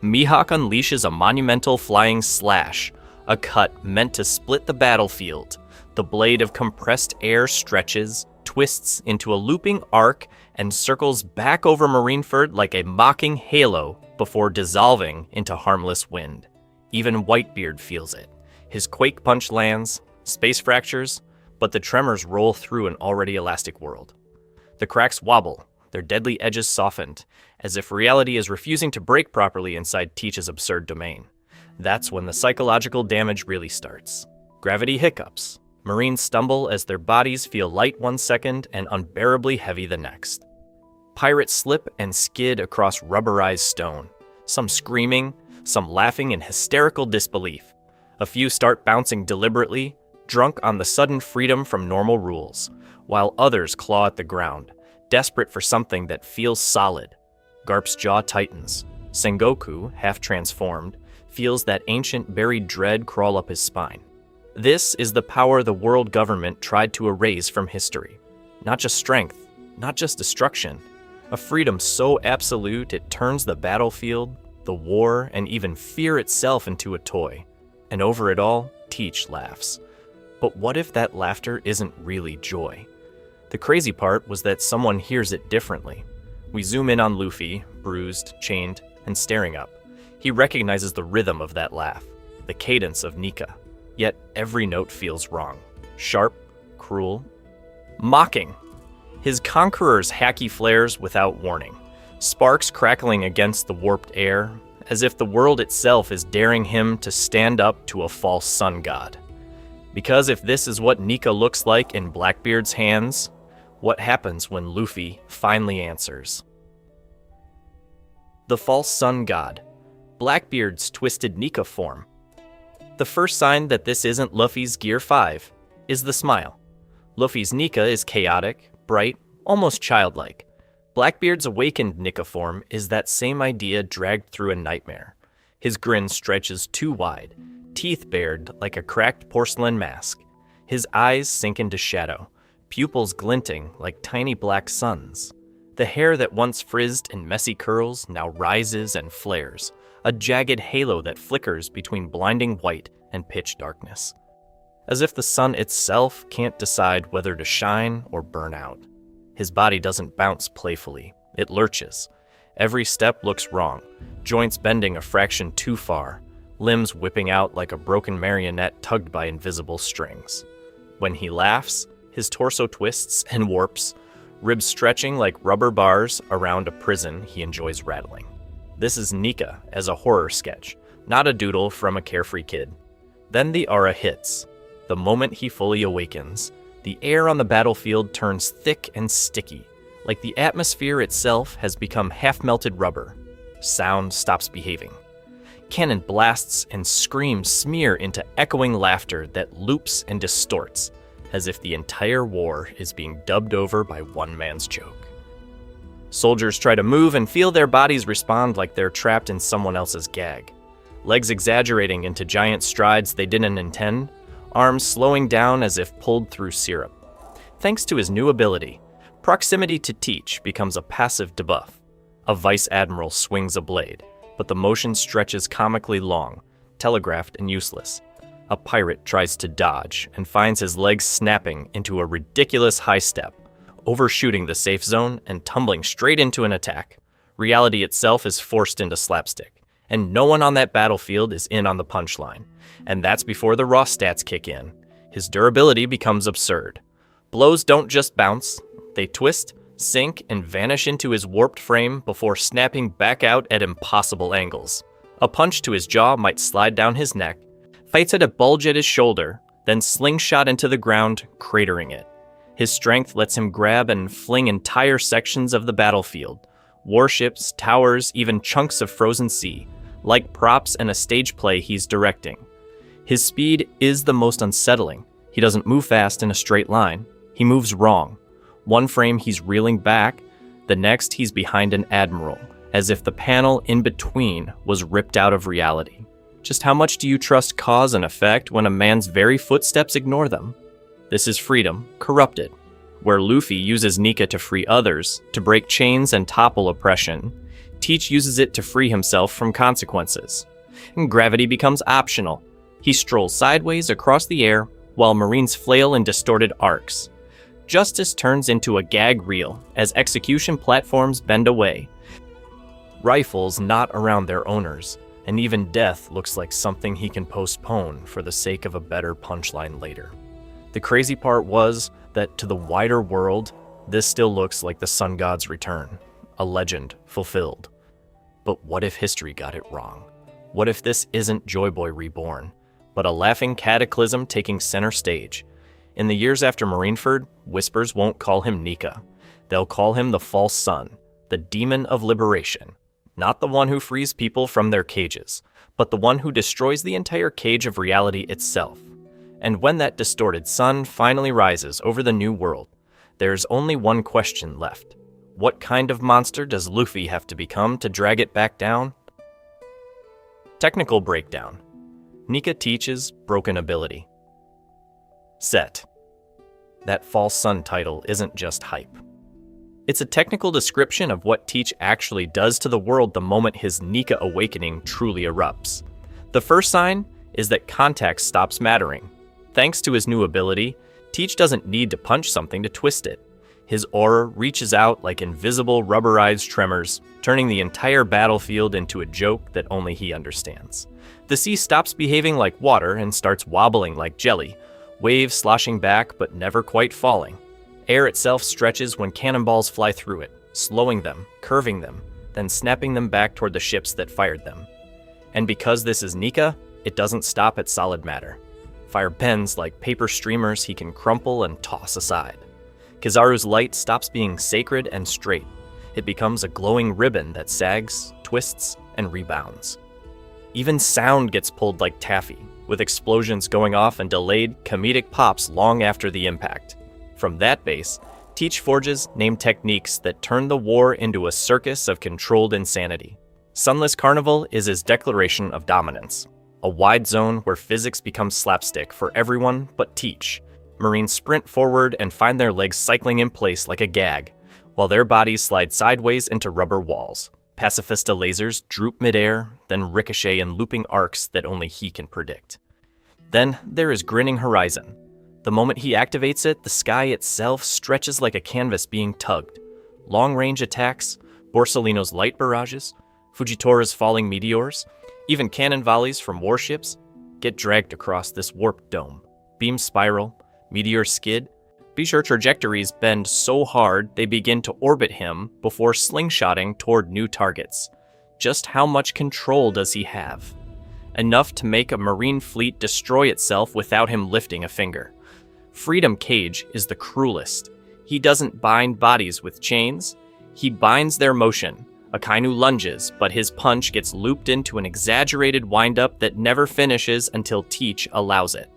Mihawk unleashes a monumental flying slash, a cut meant to split the battlefield. The blade of compressed air stretches, twists into a looping arc, and circles back over Marineford like a mocking halo before dissolving into harmless wind. Even Whitebeard feels it. His quake punch lands, space fractures, but the tremors roll through an already elastic world. The cracks wobble, their deadly edges softened, as if reality is refusing to break properly inside Teach's absurd domain. That's when the psychological damage really starts. Gravity hiccups. Marines stumble as their bodies feel light one second and unbearably heavy the next. Pirates slip and skid across rubberized stone, some screaming, some laughing in hysterical disbelief. A few start bouncing deliberately, drunk on the sudden freedom from normal rules, while others claw at the ground, desperate for something that feels solid. Garp's jaw tightens. Sengoku, half transformed, feels that ancient buried dread crawl up his spine. This is the power the world government tried to erase from history. Not just strength, not just destruction. A freedom so absolute it turns the battlefield, the war, and even fear itself into a toy. And over it all, Teach laughs. But what if that laughter isn't really joy? The crazy part was that someone hears it differently. We zoom in on Luffy, bruised, chained, and staring up. He recognizes the rhythm of that laugh, the cadence of Nika. Yet every note feels wrong. Sharp, cruel, mocking. His conqueror's hacky flares without warning, sparks crackling against the warped air, as if the world itself is daring him to stand up to a false sun god. Because if this is what Nika looks like in Blackbeard's hands, what happens when Luffy finally answers? The false sun god, Blackbeard's twisted Nika form. The first sign that this isn't Luffy's Gear 5 is the smile. Luffy's Nika is chaotic, bright, almost childlike. Blackbeard's awakened Nika form is that same idea dragged through a nightmare. His grin stretches too wide, teeth bared like a cracked porcelain mask. His eyes sink into shadow, pupils glinting like tiny black suns. The hair that once frizzed in messy curls now rises and flares, a jagged halo that flickers between blinding white and pitch darkness. As if the sun itself can't decide whether to shine or burn out. His body doesn't bounce playfully, it lurches. Every step looks wrong, joints bending a fraction too far, limbs whipping out like a broken marionette tugged by invisible strings. When he laughs, his torso twists and warps, ribs stretching like rubber bars around a prison he enjoys rattling. This is Nika as a horror sketch, not a doodle from a carefree kid. Then the aura hits. The moment he fully awakens, the air on the battlefield turns thick and sticky, like the atmosphere itself has become half-melted rubber. Sound stops behaving. Cannon blasts and screams smear into echoing laughter that loops and distorts, as if the entire war is being dubbed over by one man's joke. Soldiers try to move and feel their bodies respond like they're trapped in someone else's gag. Legs exaggerating into giant strides they didn't intend, arms slowing down as if pulled through syrup. Thanks to his new ability, proximity to Teach becomes a passive debuff. A vice admiral swings a blade, but the motion stretches comically long, telegraphed and useless. A pirate tries to dodge and finds his legs snapping into a ridiculous high step, overshooting the safe zone and tumbling straight into an attack. Reality itself is forced into slapstick, and no one on that battlefield is in on the punchline. And that's before the raw stats kick in. His durability becomes absurd. Blows don't just bounce, they twist, sink, and vanish into his warped frame before snapping back out at impossible angles. A punch to his jaw might slide down his neck, fights at a bulge at his shoulder, then slingshot into the ground, cratering it. His strength lets him grab and fling entire sections of the battlefield, warships, towers, even chunks of frozen sea, like props in a stage play he's directing. His speed is the most unsettling. He doesn't move fast in a straight line. He moves wrong. One frame he's reeling back, the next he's behind an admiral, as if the panel in between was ripped out of reality. Just how much do you trust cause and effect when a man's very footsteps ignore them? This is freedom, corrupted. Where Luffy uses Nika to free others, to break chains and topple oppression, Teach uses it to free himself from consequences. And gravity becomes optional. He strolls sideways across the air while Marines flail in distorted arcs. Justice turns into a gag reel as execution platforms bend away. Rifles knot around their owners, and even death looks like something he can postpone for the sake of a better punchline later. The crazy part was that to the wider world, this still looks like the sun god's return, a legend fulfilled. But what if history got it wrong? What if this isn't Joy Boy reborn, but a laughing cataclysm taking center stage? In the years after Marineford, Whispers won't call him Nika. They'll call him the False Sun, the demon of liberation. Not the one who frees people from their cages, but the one who destroys the entire cage of reality itself. And when that distorted sun finally rises over the new world, there's only one question left. What kind of monster does Luffy have to become to drag it back down? Technical breakdown. Nika teaches broken ability. Set. That False Sun title isn't just hype. It's a technical description of what Teach actually does to the world the moment his Nika awakening truly erupts. The first sign is that context stops mattering. Thanks to his new ability, Teach doesn't need to punch something to twist it. His aura reaches out like invisible rubberized tremors, turning the entire battlefield into a joke that only he understands. The sea stops behaving like water and starts wobbling like jelly, waves sloshing back but never quite falling. Air itself stretches when cannonballs fly through it, slowing them, curving them, then snapping them back toward the ships that fired them. And because this is Nika, it doesn't stop at solid matter. Fire bends like paper streamers he can crumple and toss aside. Kizaru's light stops being sacred and straight. It becomes a glowing ribbon that sags, twists, and rebounds. Even sound gets pulled like taffy, with explosions going off and delayed comedic pops long after the impact. From that base, Teach forges named techniques that turn the war into a circus of controlled insanity. Sunless Carnival is his declaration of dominance, a wide zone where physics becomes slapstick for everyone but Teach. Marines sprint forward and find their legs cycling in place like a gag, while their bodies slide sideways into rubber walls. Pacifista lasers droop midair, then ricochet in looping arcs that only he can predict. Then there is Grinning Horizon. The moment he activates it, the sky itself stretches like a canvas being tugged. Long-range attacks, Borsalino's light barrages, Fujitora's falling meteors, even cannon volleys from warships get dragged across this warped dome. Beams spiral, meteors skid. Bisher trajectories bend so hard they begin to orbit him before slingshotting toward new targets. Just how much control does he have? Enough to make a marine fleet destroy itself without him lifting a finger. Freedom Cage is the cruelest. He doesn't bind bodies with chains, he binds their motion. Akainu lunges, but his punch gets looped into an exaggerated windup that never finishes until Teach allows it.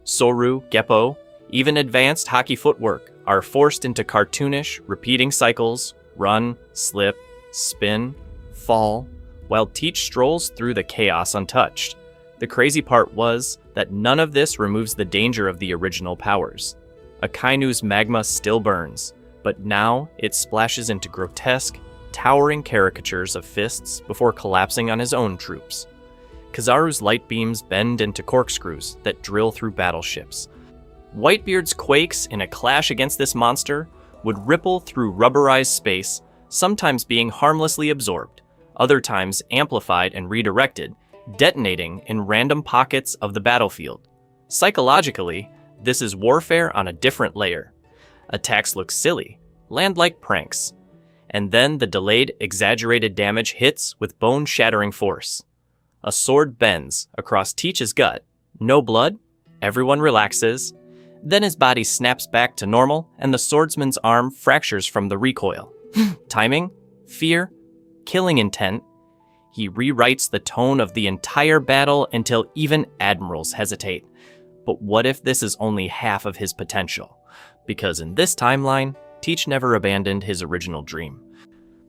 Soru, Geppo, even advanced hockey footwork are forced into cartoonish, repeating cycles, run, slip, spin, fall, while Teach strolls through the chaos untouched. The crazy part was that none of this removes the danger of the original powers. Akainu's magma still burns, but now it splashes into grotesque, towering caricatures of fists before collapsing on his own troops. Kizaru's light beams bend into corkscrews that drill through battleships. Whitebeard's quakes in a clash against this monster would ripple through rubberized space, sometimes being harmlessly absorbed, other times amplified and redirected, detonating in random pockets of the battlefield. Psychologically, this is warfare on a different layer. Attacks look silly, land like pranks, and then the delayed, exaggerated damage hits with bone-shattering force. A sword bends across Teach's gut. No blood, everyone relaxes. Then his body snaps back to normal, and the swordsman's arm fractures from the recoil. Timing, fear, killing intent. He rewrites the tone of the entire battle until even admirals hesitate. But what if this is only half of his potential? Because in this timeline, Teach never abandoned his original dream.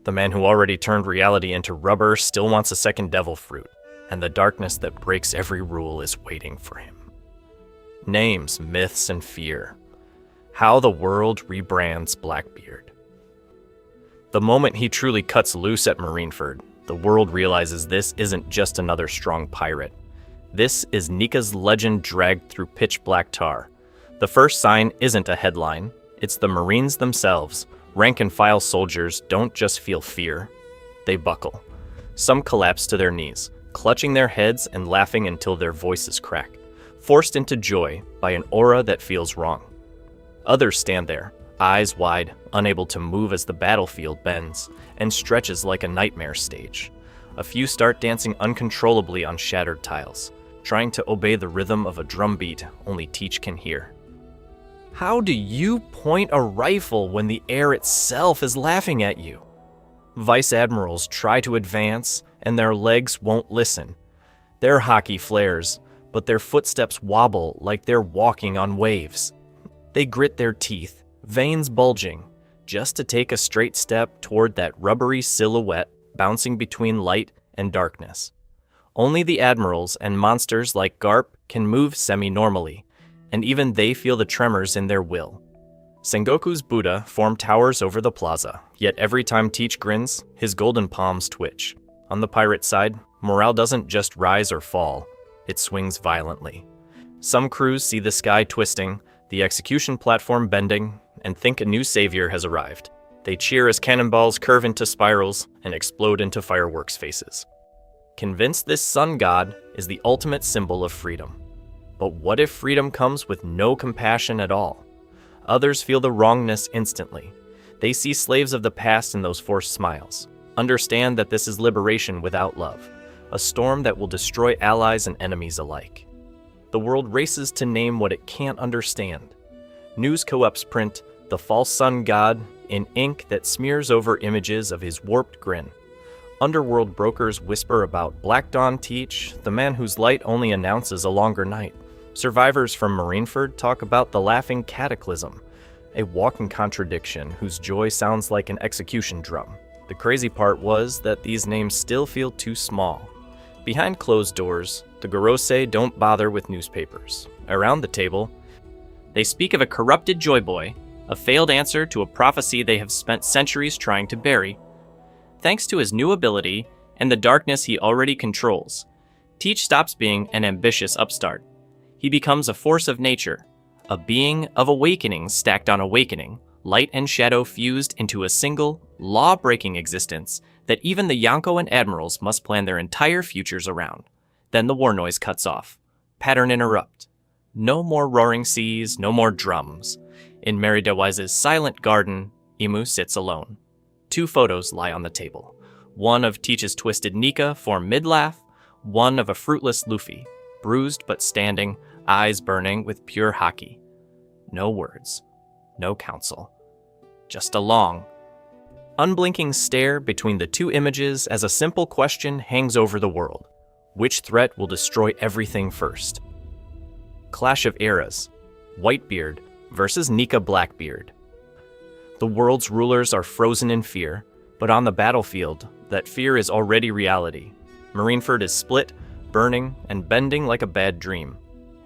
The man who already turned reality into rubber still wants a second devil fruit, and the darkness that breaks every rule is waiting for him. Names, myths, and fear. How the world rebrands Blackbeard. The moment he truly cuts loose at Marineford, the world realizes this isn't just another strong pirate. This is Nika's legend dragged through pitch black tar. The first sign isn't a headline, it's the Marines themselves. Rank and file soldiers don't just feel fear, they buckle. Some collapse to their knees, clutching their heads and laughing until their voices crack, forced into joy by an aura that feels wrong. Others stand there, eyes wide, unable to move as the battlefield bends and stretches like a nightmare stage. A few start dancing uncontrollably on shattered tiles, trying to obey the rhythm of a drumbeat only Teach can hear. How do you point a rifle when the air itself is laughing at you? Vice admirals try to advance, and their legs won't listen. Their hockey flares, but their footsteps wobble like they're walking on waves. They grit their teeth, veins bulging, just to take a straight step toward that rubbery silhouette bouncing between light and darkness. Only the admirals and monsters like Garp can move semi-normally, and even they feel the tremors in their will. Sengoku's Buddha form towers over the plaza, yet every time Teach grins, his golden palms twitch. On the pirate side, morale doesn't just rise or fall, it swings violently. Some crews see the sky twisting, the execution platform bending, and think a new savior has arrived. They cheer as cannonballs curve into spirals and explode into fireworks faces. Convinced this sun god is the ultimate symbol of freedom. But what if freedom comes with no compassion at all? Others feel the wrongness instantly. They see slaves of the past in those forced smiles. Understand that this is liberation without love, a storm that will destroy allies and enemies alike. The world races to name what it can't understand. News co-ops print the false sun god in ink that smears over images of his warped grin. Underworld brokers whisper about Black Dawn Teach, the man whose light only announces a longer night. Survivors from Marineford talk about the laughing cataclysm, a walking contradiction whose joy sounds like an execution drum. The crazy part was that these names still feel too small. Behind closed doors, the Gorosei don't bother with newspapers. Around the table, they speak of a corrupted Joy Boy, a failed answer to a prophecy they have spent centuries trying to bury. Thanks to his new ability and the darkness he already controls, Teach stops being an ambitious upstart. He becomes a force of nature, a being of awakening stacked on awakening, light and shadow fused into a single, law-breaking existence that even the Yonko and Admirals must plan their entire futures around. Then the war noise cuts off. Pattern interrupt. No more roaring seas, no more drums. In Meridawise's silent garden, Imu sits alone. 2 photos lie on the table. One of Teach's twisted Nika formed mid-laugh, one of a fruitless Luffy, bruised but standing, eyes burning with pure haki. No words, no counsel. Just a long, unblinking stare between the 2 images as a simple question hangs over the world. Which threat will destroy everything first? Clash of eras. Whitebeard versus Nika Blackbeard. The world's rulers are frozen in fear, but on the battlefield, that fear is already reality. Marineford is split, burning, and bending like a bad dream.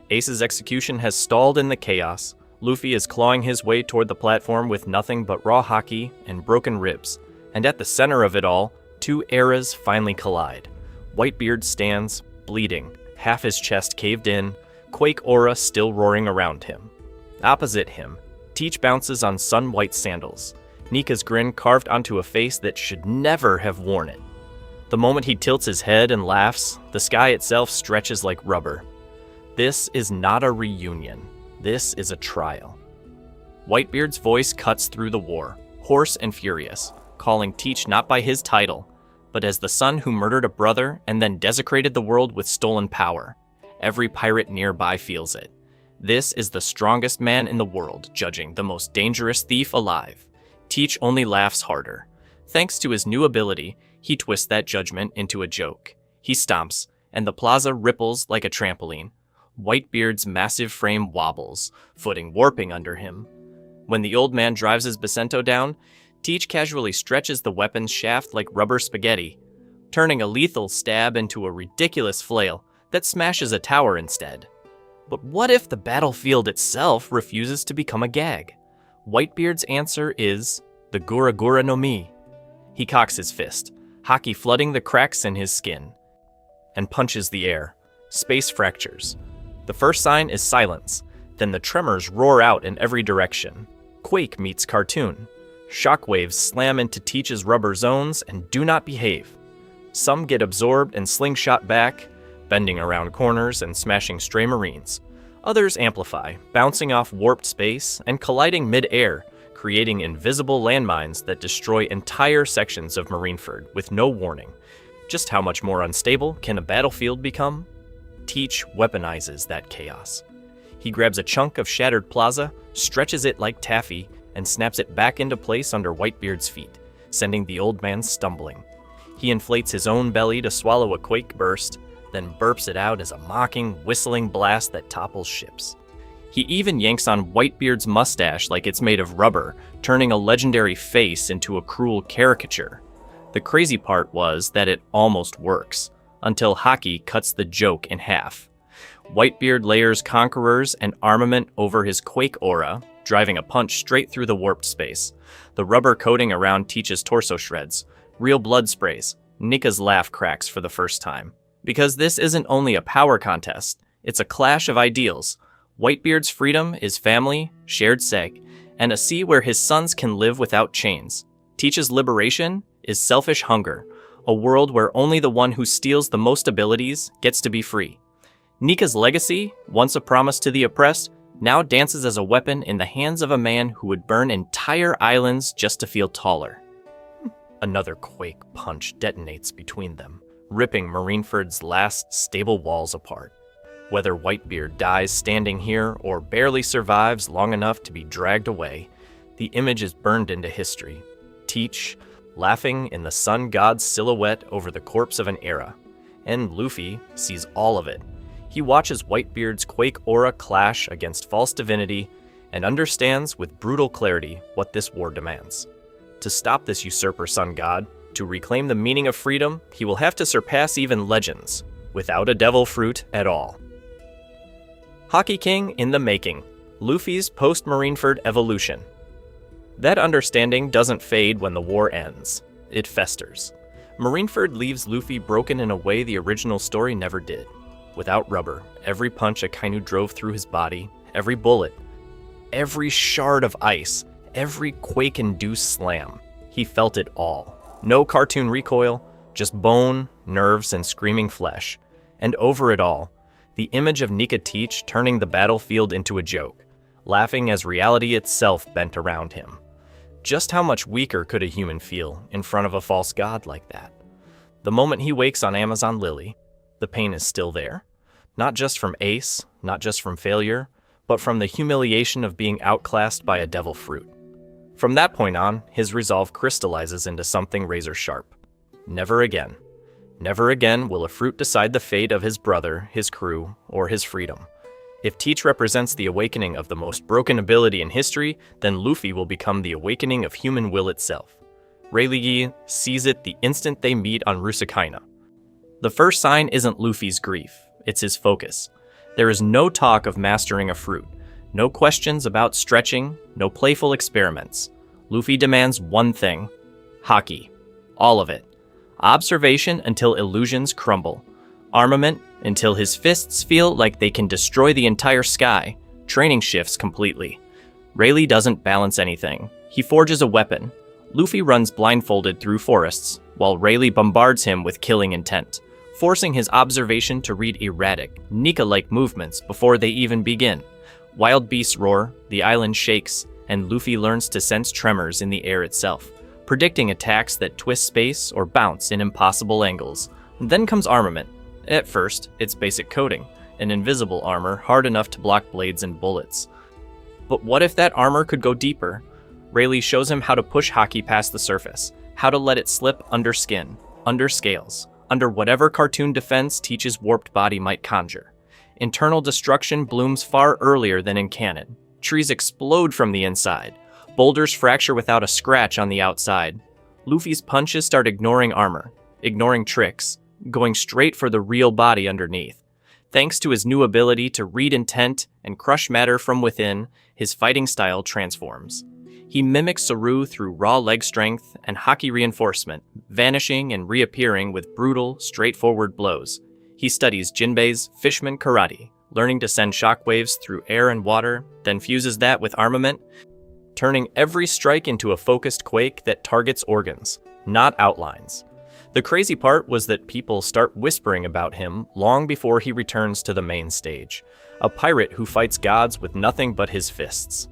Ace's execution has stalled in the chaos. Luffy is clawing his way toward the platform with nothing but raw haki and broken ribs. And at the center of it all, 2 eras finally collide. Whitebeard stands, bleeding, half his chest caved in, quake aura still roaring around him. Opposite him, Teach bounces on sun-white sandals, Nika's grin carved onto a face that should never have worn it. The moment he tilts his head and laughs, the sky itself stretches like rubber. This is not a reunion. This is a trial. Whitebeard's voice cuts through the war, hoarse and furious, calling Teach not by his title, but as the son who murdered a brother and then desecrated the world with stolen power. Every pirate nearby feels it. This is the strongest man in the world, judging the most dangerous thief alive. Teach only laughs harder. Thanks to his new ability, he twists that judgment into a joke. He stomps, and the plaza ripples like a trampoline. Whitebeard's massive frame wobbles, footing warping under him. When the old man drives his Bacento down, Teach casually stretches the weapon's shaft like rubber spaghetti, turning a lethal stab into a ridiculous flail that smashes a tower instead. But what if the battlefield itself refuses to become a gag? Whitebeard's answer is the Gura Gura no Mi, He cocks his fist, haki flooding the cracks in his skin, and punches the air. Space fractures. The first sign is silence, then the tremors roar out in every direction. Quake meets cartoon. Shockwaves slam into Teach's rubber zones and do not behave. Some get absorbed and slingshot back, bending around corners and smashing stray marines. Others amplify, bouncing off warped space and colliding mid-air, creating invisible landmines that destroy entire sections of Marineford with no warning. Just how much more unstable can a battlefield become? Teach weaponizes that chaos. He grabs a chunk of shattered plaza, stretches it like taffy, and snaps it back into place under Whitebeard's feet, sending the old man stumbling. He inflates his own belly to swallow a quake burst, then burps it out as a mocking, whistling blast that topples ships. He even yanks on Whitebeard's mustache like it's made of rubber, turning a legendary face into a cruel caricature. The crazy part was that it almost works, until Haki cuts the joke in half. Whitebeard layers conquerors and armament over his quake aura, driving a punch straight through the warped space. The rubber coating around Teach's torso shreds. Real blood sprays. Nika's laugh cracks for the first time. Because this isn't only a power contest, it's a clash of ideals. Whitebeard's freedom is family, shared seg, and a sea where his sons can live without chains. Teach's liberation is selfish hunger, a world where only the one who steals the most abilities gets to be free. Nika's legacy, once a promise to the oppressed, now dances as a weapon in the hands of a man who would burn entire islands just to feel taller. Another quake punch detonates between them, ripping Marineford's last stable walls apart. Whether Whitebeard dies standing here or barely survives long enough to be dragged away, the image is burned into history. Teach, laughing in the sun god's silhouette over the corpse of an era. And Luffy sees all of it. He watches Whitebeard's quake aura clash against false divinity and understands with brutal clarity what this war demands. To stop this usurper sun god, to reclaim the meaning of freedom, he will have to surpass even legends, without a devil fruit at all. Haki King in the making. Luffy's post-Marineford evolution. That understanding doesn't fade when the war ends. It festers. Marineford leaves Luffy broken in a way the original story never did. Without rubber, every punch Akainu drove through his body, every bullet, every shard of ice, every quake-induced slam, he felt it all. No cartoon recoil, just bone, nerves, and screaming flesh. And over it all, the image of Nika Teach turning the battlefield into a joke, laughing as reality itself bent around him. Just how much weaker could a human feel in front of a false god like that? The moment he wakes on Amazon Lily, the pain is still there. Not just from Ace, not just from failure, but from the humiliation of being outclassed by a devil fruit. From that point on, his resolve crystallizes into something razor sharp. Never again. Never again will a fruit decide the fate of his brother, his crew, or his freedom. If Teach represents the awakening of the most broken ability in history, then Luffy will become the awakening of human will itself. Rayleigh sees it the instant they meet on Rusakaina. The first sign isn't Luffy's grief, it's his focus. There is no talk of mastering a fruit, no questions about stretching, no playful experiments. Luffy demands one thing: Haki. All of it. Observation until illusions crumble. Armament until his fists feel like they can destroy the entire sky. Training shifts completely. Rayleigh doesn't balance anything. He forges a weapon. Luffy runs blindfolded through forests, while Rayleigh bombards him with killing intent, forcing his observation to read erratic, Nika-like movements before they even begin. Wild beasts roar, the island shakes, and Luffy learns to sense tremors in the air itself, predicting attacks that twist space or bounce in impossible angles. Then comes armament. At first, it's basic coating, an invisible armor hard enough to block blades and bullets. But what if that armor could go deeper? Rayleigh shows him how to push Haki past the surface, how to let it slip under skin, under scales, under whatever cartoon defense Teach's warped body might conjure. Internal destruction blooms far earlier than in canon. Trees explode from the inside. Boulders fracture without a scratch on the outside. Luffy's punches start ignoring armor, ignoring tricks, going straight for the real body underneath. Thanks to his new ability to read intent and crush matter from within, his fighting style transforms. He mimics Saru through raw leg strength and haki reinforcement, vanishing and reappearing with brutal, straightforward blows. He studies Jinbei's Fishman Karate, learning to send shockwaves through air and water, then fuses that with armament, turning every strike into a focused quake that targets organs, not outlines. The crazy part was that people start whispering about him long before he returns to the main stage, a pirate who fights gods with nothing but his fists.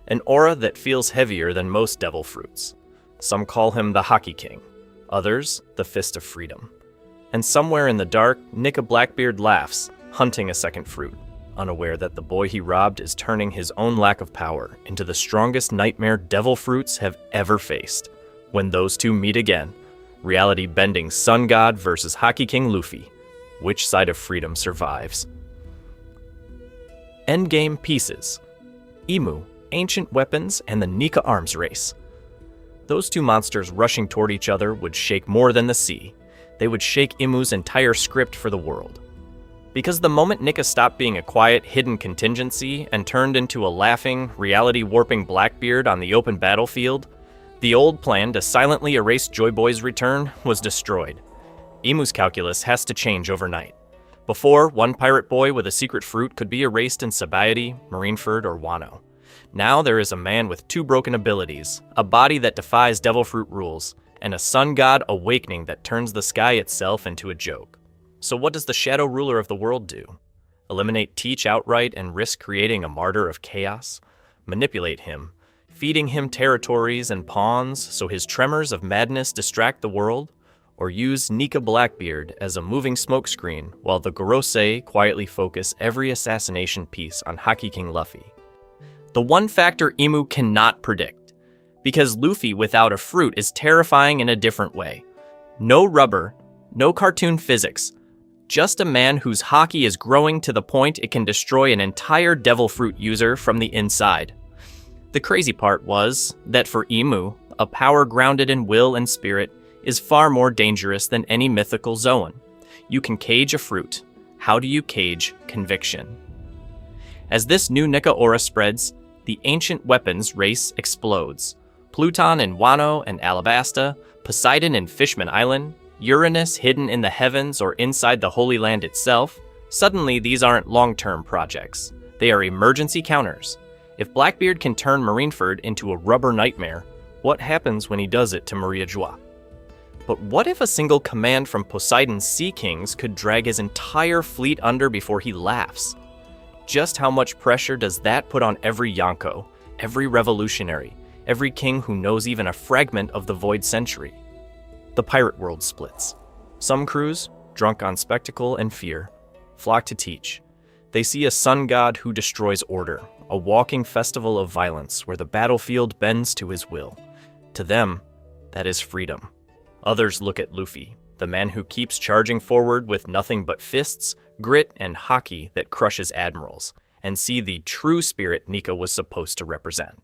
An aura that feels heavier than most devil fruits. Some call him the Haki King, others the Fist of Freedom. And somewhere in the dark, Nika Blackbeard laughs, hunting a second fruit, unaware that the boy he robbed is turning his own lack of power into the strongest nightmare devil fruits have ever faced. When those two meet again, reality-bending Sun God versus Haki King Luffy, which side of freedom survives? Endgame pieces. Imu, ancient weapons, and the Nika arms race. Those two monsters rushing toward each other would shake more than the sea. They would shake Imu's entire script for the world. Because the moment Nika stopped being a quiet, hidden contingency and turned into a laughing, reality-warping Blackbeard on the open battlefield, the old plan to silently erase Joy Boy's return was destroyed. Imu's calculus has to change overnight. Before, one pirate boy with a secret fruit could be erased in Sabaody, Marineford, or Wano. Now there is a man with two broken abilities, a body that defies devil fruit rules, and a sun god awakening that turns the sky itself into a joke. So what does the shadow ruler of the world do? Eliminate Teach outright and risk creating a martyr of chaos? Manipulate him, feeding him territories and pawns so his tremors of madness distract the world? Or use Nika Blackbeard as a moving smokescreen while the Gorosei quietly focus every assassination piece on Haki King Luffy? The one factor Imu cannot predict, because Luffy without a fruit is terrifying in a different way. No rubber, no cartoon physics, just a man whose haki is growing to the point it can destroy an entire devil fruit user from the inside. The crazy part was that for Imu, a power grounded in will and spirit is far more dangerous than any mythical Zoan. You can cage a fruit. How do you cage conviction? As this new Nika aura spreads, the ancient weapons race explodes. Pluton in Wano and Alabasta, Poseidon in Fishman Island, Uranus hidden in the heavens or inside the Holy Land itself. Suddenly, these aren't long-term projects. They are emergency counters. If Blackbeard can turn Marineford into a rubber nightmare, what happens when he does it to Maria Joie? But what if a single command from Poseidon's Sea Kings could drag his entire fleet under before he laughs? Just how much pressure does that put on every Yonko, every revolutionary, every king who knows even a fragment of the Void Century? The pirate world splits. Some crews, drunk on spectacle and fear, flock to Teach. They see a sun god who destroys order, a walking festival of violence where the battlefield bends to his will. To them, that is freedom. Others look at Luffy, the man who keeps charging forward with nothing but fists, grit, and haki that crushes admirals, and see the true spirit Nika was supposed to represent.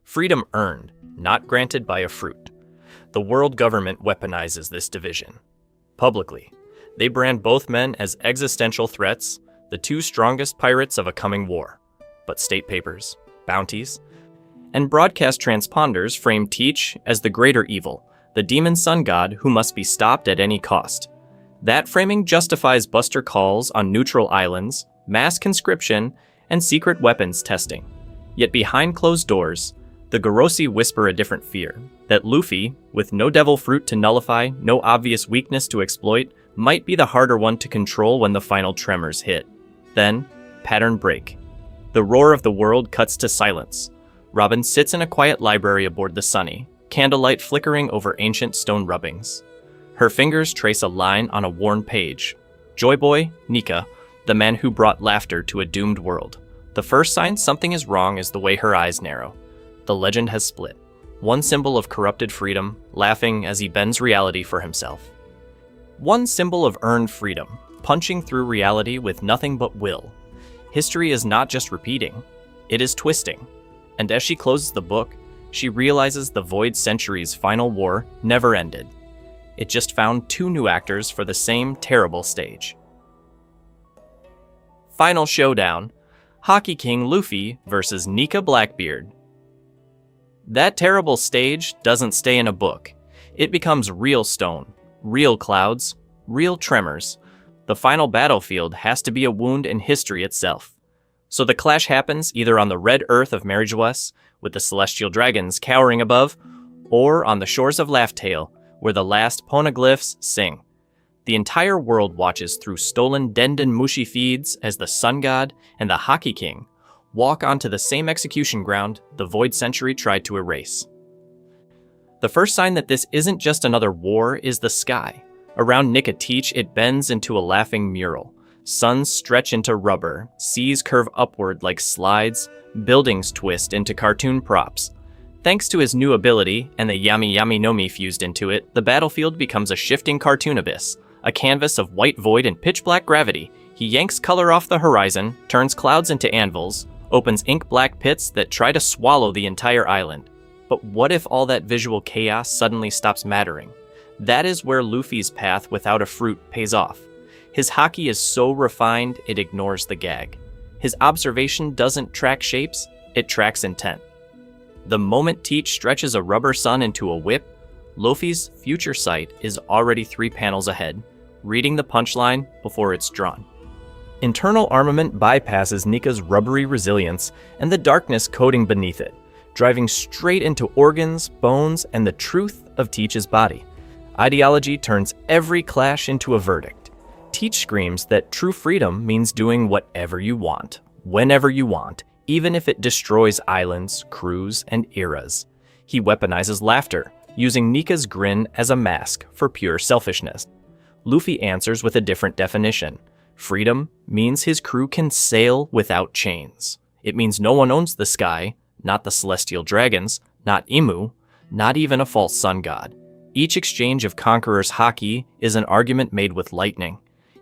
Freedom earned, not granted by a fruit. The world government weaponizes this division. Publicly, they brand both men as existential threats, the two strongest pirates of a coming war. But state papers, bounties, and broadcast transponders frame Teach as the greater evil, the demon sun god who must be stopped at any cost. That framing justifies buster calls on neutral islands, mass conscription, and secret weapons testing. Yet behind closed doors, the Gorosei whisper a different fear, that Luffy, with no devil fruit to nullify, no obvious weakness to exploit, might be the harder one to control when the final tremors hit. Then, pattern break. The roar of the world cuts to silence. Robin sits in a quiet library aboard the Sunny, candlelight flickering over ancient stone rubbings. Her fingers trace a line on a worn page. Joy Boy, Nika, the man who brought laughter to a doomed world. The first sign something is wrong is the way her eyes narrow. The legend has split. One symbol of corrupted freedom, laughing as he bends reality for himself. One symbol of earned freedom, punching through reality with nothing but will. History is not just repeating, it is twisting. And as she closes the book, she realizes the Void Century's final war never ended. It just found two new actors for the same terrible stage. Final showdown, Haki King Luffy versus Nika Blackbeard. That terrible stage doesn't stay in a book. It becomes real stone, real clouds, real tremors. The final battlefield has to be a wound in history itself. So the clash happens either on the red earth of Marijuas, with the celestial dragons cowering above, or on the shores of Laughtale, where the last poneglyphs sing. The entire world watches through stolen Denden Mushi feeds as the Sun God and the Hockey King walk onto the same execution ground the Void Century tried to erase. The first sign that this isn't just another war is the sky. Around Nika Teach, it bends into a laughing mural. Suns stretch into rubber, seas curve upward like slides, buildings twist into cartoon props. Thanks to his new ability, and the Yami Yami no Mi fused into it, the battlefield becomes a shifting cartoon abyss, a canvas of white void and pitch-black gravity. He yanks color off the horizon, turns clouds into anvils, opens ink-black pits that try to swallow the entire island. But what if all that visual chaos suddenly stops mattering? That is where Luffy's path without a fruit pays off. His haki is so refined, it ignores the gag. His observation doesn't track shapes, it tracks intent. The moment Teach stretches a rubber sun into a whip, Luffy's future sight is already 3 panels ahead, reading the punchline before it's drawn. Internal armament bypasses Nika's rubbery resilience and the darkness coating beneath it, driving straight into organs, bones, and the truth of Teach's body. Ideology turns every clash into a verdict. Teach screams that true freedom means doing whatever you want, whenever you want, even if it destroys islands, crews, and eras. He weaponizes laughter, using Nika's grin as a mask for pure selfishness. Luffy answers with a different definition. Freedom means his crew can sail without chains. It means no one owns the sky, not the celestial dragons, not Imu, not even a false sun god. Each exchange of conquerors' haki is an argument made with lightning.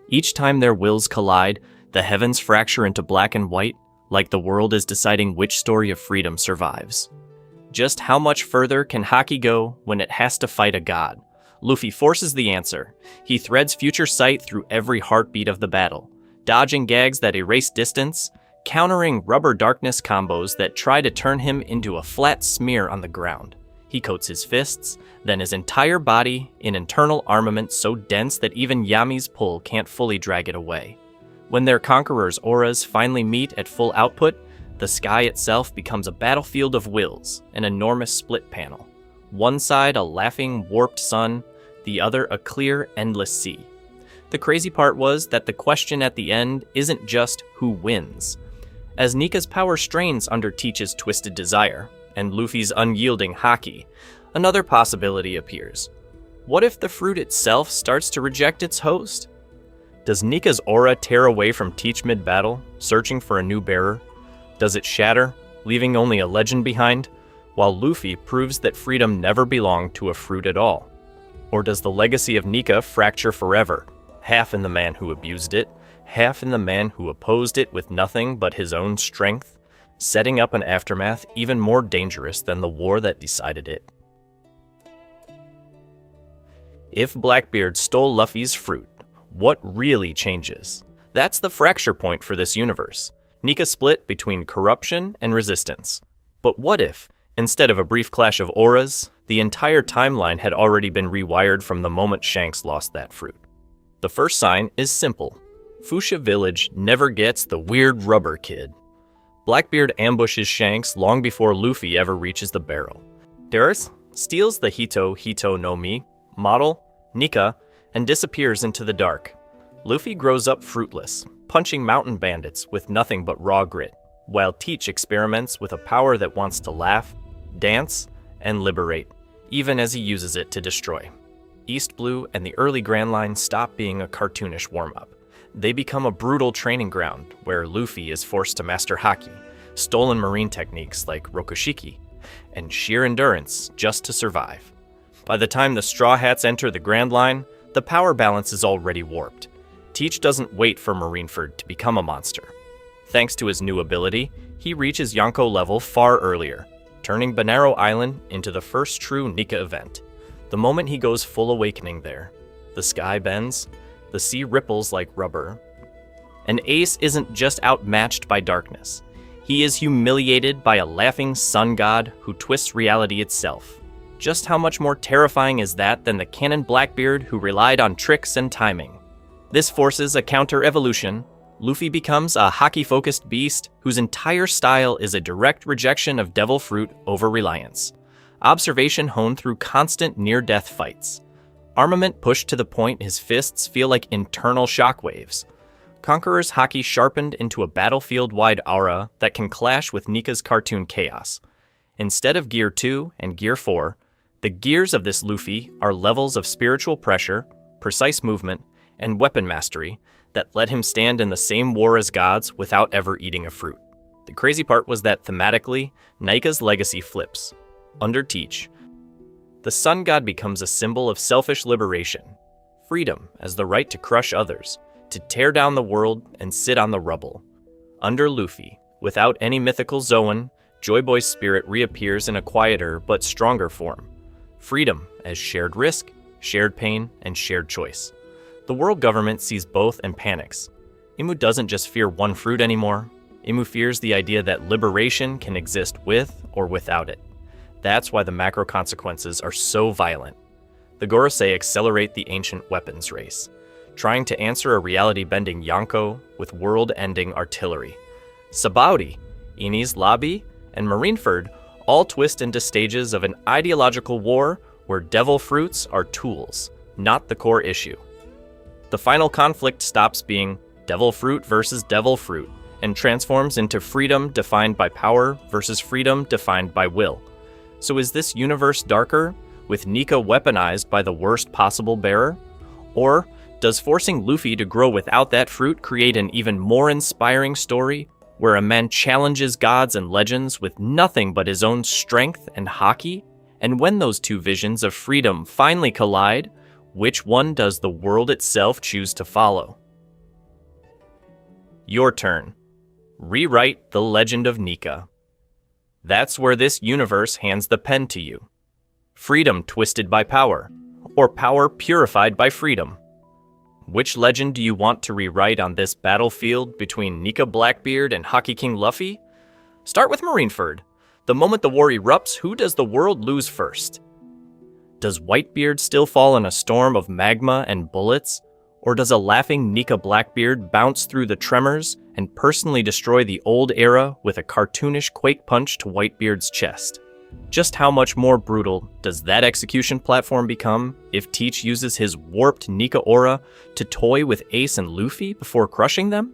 Each time their wills collide, the heavens fracture into black and white, like the world is deciding which story of freedom survives. Just how much further can haki go when it has to fight a god? Luffy forces the answer. He threads future sight through every heartbeat of the battle, dodging gags that erase distance, countering rubber darkness combos that try to turn him into a flat smear on the ground. He coats his fists, then his entire body in internal armament so dense that even Yami's pull can't fully drag it away. When their conquerors' auras finally meet at full output, the sky itself becomes a battlefield of wills, an enormous split panel. One side a laughing, warped sun, the other a clear, endless sea. The crazy part was that the question at the end isn't just who wins. As Nika's power strains under Teach's twisted desire, and Luffy's unyielding haki, another possibility appears. What if the fruit itself starts to reject its host? Does Nika's aura tear away from Teach mid-battle, searching for a new bearer? Does it shatter, leaving only a legend behind, while Luffy proves that freedom never belonged to a fruit at all? Or does the legacy of Nika fracture forever, half in the man who abused it, half in the man who opposed it with nothing but his own strength, setting up an aftermath even more dangerous than the war that decided it? If Blackbeard stole Luffy's fruit, what really changes? That's the fracture point for this universe. Nika split between corruption and resistance. But what if, instead of a brief clash of auras, the entire timeline had already been rewired from the moment Shanks lost that fruit? The first sign is simple. Fuchsia Village never gets the weird rubber kid. Blackbeard ambushes Shanks long before Luffy ever reaches the barrel. Dareth steals the Hito Hito no Mi, model, Nika, and disappears into the dark. Luffy grows up fruitless, punching mountain bandits with nothing but raw grit, while Teach experiments with a power that wants to laugh, dance, and liberate, even as he uses it to destroy. East Blue and the early Grand Line stop being a cartoonish warm-up. They become a brutal training ground where Luffy is forced to master haki, stolen marine techniques like rokushiki, and sheer endurance just to survive. By the time the Straw Hats enter the Grand Line, the power balance is already warped. Teach doesn't wait for Marineford to become a monster. Thanks to his new ability, he reaches Yonko level far earlier, turning Banaro Island into the first true Nika event. The moment he goes full awakening there, the sky bends, the sea ripples like rubber. And Ace isn't just outmatched by darkness. He is humiliated by a laughing sun god who twists reality itself. Just how much more terrifying is that than the canon Blackbeard who relied on tricks and timing? This forces a counter-evolution. Luffy becomes a hockey-focused beast whose entire style is a direct rejection of devil fruit over reliance. Observation honed through constant near-death fights. Armament pushed to the point his fists feel like internal shockwaves. Conqueror's haki sharpened into a battlefield-wide aura that can clash with Nika's cartoon chaos. Instead of Gear 2 and Gear 4, the gears of this Luffy are levels of spiritual pressure, precise movement, and weapon mastery that let him stand in the same war as gods without ever eating a fruit. The crazy part was that thematically, Nika's legacy flips. Under Teach, the sun god becomes a symbol of selfish liberation, freedom as the right to crush others, to tear down the world and sit on the rubble. Under Luffy, without any mythical Zoan, Joy Boy's spirit reappears in a quieter but stronger form. Freedom as shared risk, shared pain, and shared choice. The world government sees both and panics. Imu doesn't just fear one fruit anymore. Imu fears the idea that liberation can exist with or without it. That's why the macro consequences are so violent. The Gorosei accelerate the ancient weapons race, trying to answer a reality-bending Yonko with world-ending artillery. Sabaody, Enies Lobby, and Marineford all twist into stages of an ideological war where devil fruits are tools, not the core issue. The final conflict stops being devil fruit versus devil fruit and transforms into freedom defined by power versus freedom defined by will. So is this universe darker, with Nika weaponized by the worst possible bearer? Or does forcing Luffy to grow without that fruit create an even more inspiring story where a man challenges gods and legends with nothing but his own strength and haki? And when those two visions of freedom finally collide, which one does the world itself choose to follow? Your turn. Rewrite the legend of Nika. That's where this universe hands the pen to you. Freedom twisted by power, or power purified by freedom. Which legend do you want to rewrite on this battlefield between Nika Blackbeard and Hockey King Luffy? Start with Marineford. The moment the war erupts, who does the world lose first? Does Whitebeard still fall in a storm of magma and bullets? Or does a laughing Nika Blackbeard bounce through the tremors and personally destroy the old era with a cartoonish quake punch to Whitebeard's chest? Just how much more brutal does that execution platform become if Teach uses his warped Nika aura to toy with Ace and Luffy before crushing them?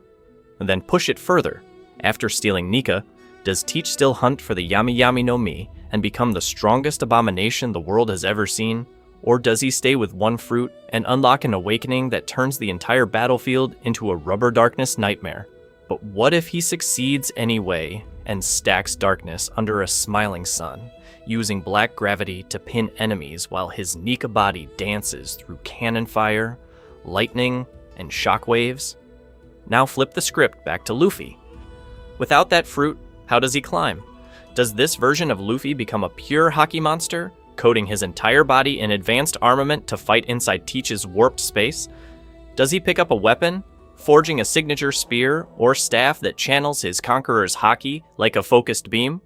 And then push it further. After stealing Nika, does Teach still hunt for the Yami Yami no Mi and become the strongest abomination the world has ever seen? Or does he stay with one fruit and unlock an awakening that turns the entire battlefield into a rubber darkness nightmare? But what if he succeeds anyway and stacks darkness under a smiling sun, using black gravity to pin enemies while his Nika body dances through cannon fire, lightning, and shockwaves? Now flip the script back to Luffy. Without that fruit, how does he climb? Does this version of Luffy become a pure haki monster, coating his entire body in advanced armament to fight inside Teach's warped space? Does he pick up a weapon, forging a signature spear or staff that channels his conqueror's haki like a focused beam?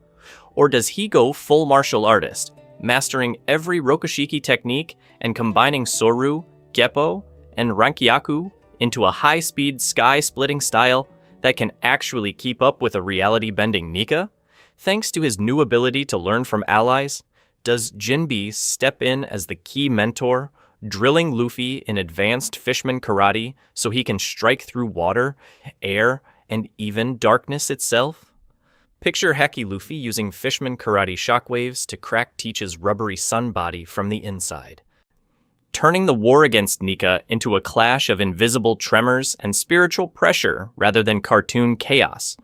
Or does he go full martial artist, mastering every Rokushiki technique and combining Soru, Geppo, and Rankyaku into a high-speed sky-splitting style that can actually keep up with a reality-bending Nika? Thanks to his new ability to learn from allies, does Jinbe step in as the key mentor, drilling Luffy in advanced fishman karate so he can strike through water, air, and even darkness itself? Picture Haki Luffy using fishman karate shockwaves to crack Teach's rubbery sun body from the inside, turning the war against Nika into a clash of invisible tremors and spiritual pressure rather than cartoon chaos.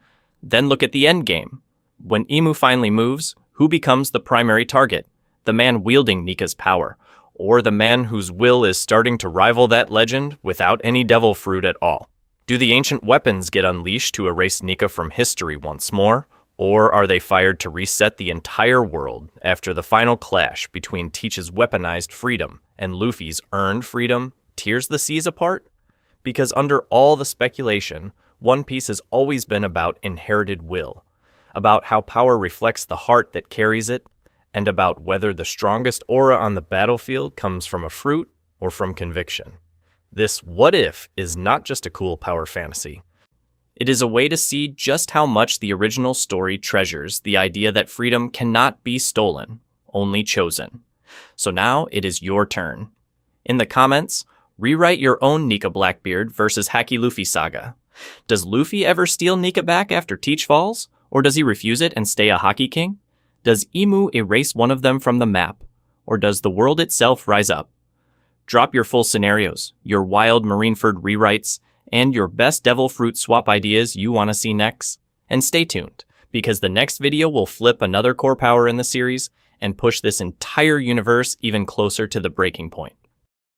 Then look at the endgame. When Imu finally moves, who becomes the primary target? The man wielding Nika's power, or the man whose will is starting to rival that legend without any devil fruit at all? Do the ancient weapons get unleashed to erase Nika from history once more, or are they fired to reset the entire world after the final clash between Teach's weaponized freedom and Luffy's earned freedom tears the seas apart? Because under all the speculation, One Piece has always been about inherited will. about how power reflects the heart that carries it, and about whether the strongest aura on the battlefield comes from a fruit or from conviction. This what if is not just a cool power fantasy. It is a way to see just how much the original story treasures the idea that freedom cannot be stolen, only chosen. So now it is your turn. In the comments, rewrite your own Nika Blackbeard versus Hacky Luffy saga. Does Luffy ever steal Nika back after Teach falls? Or does he refuse it and stay a Hockey King? Does Emu erase one of them from the map? Or does the world itself rise up? Drop your full scenarios, your wild Marineford rewrites, and your best Devil Fruit swap ideas you want to see next. And stay tuned, because the next video will flip another core power in the series and push this entire universe even closer to the breaking point.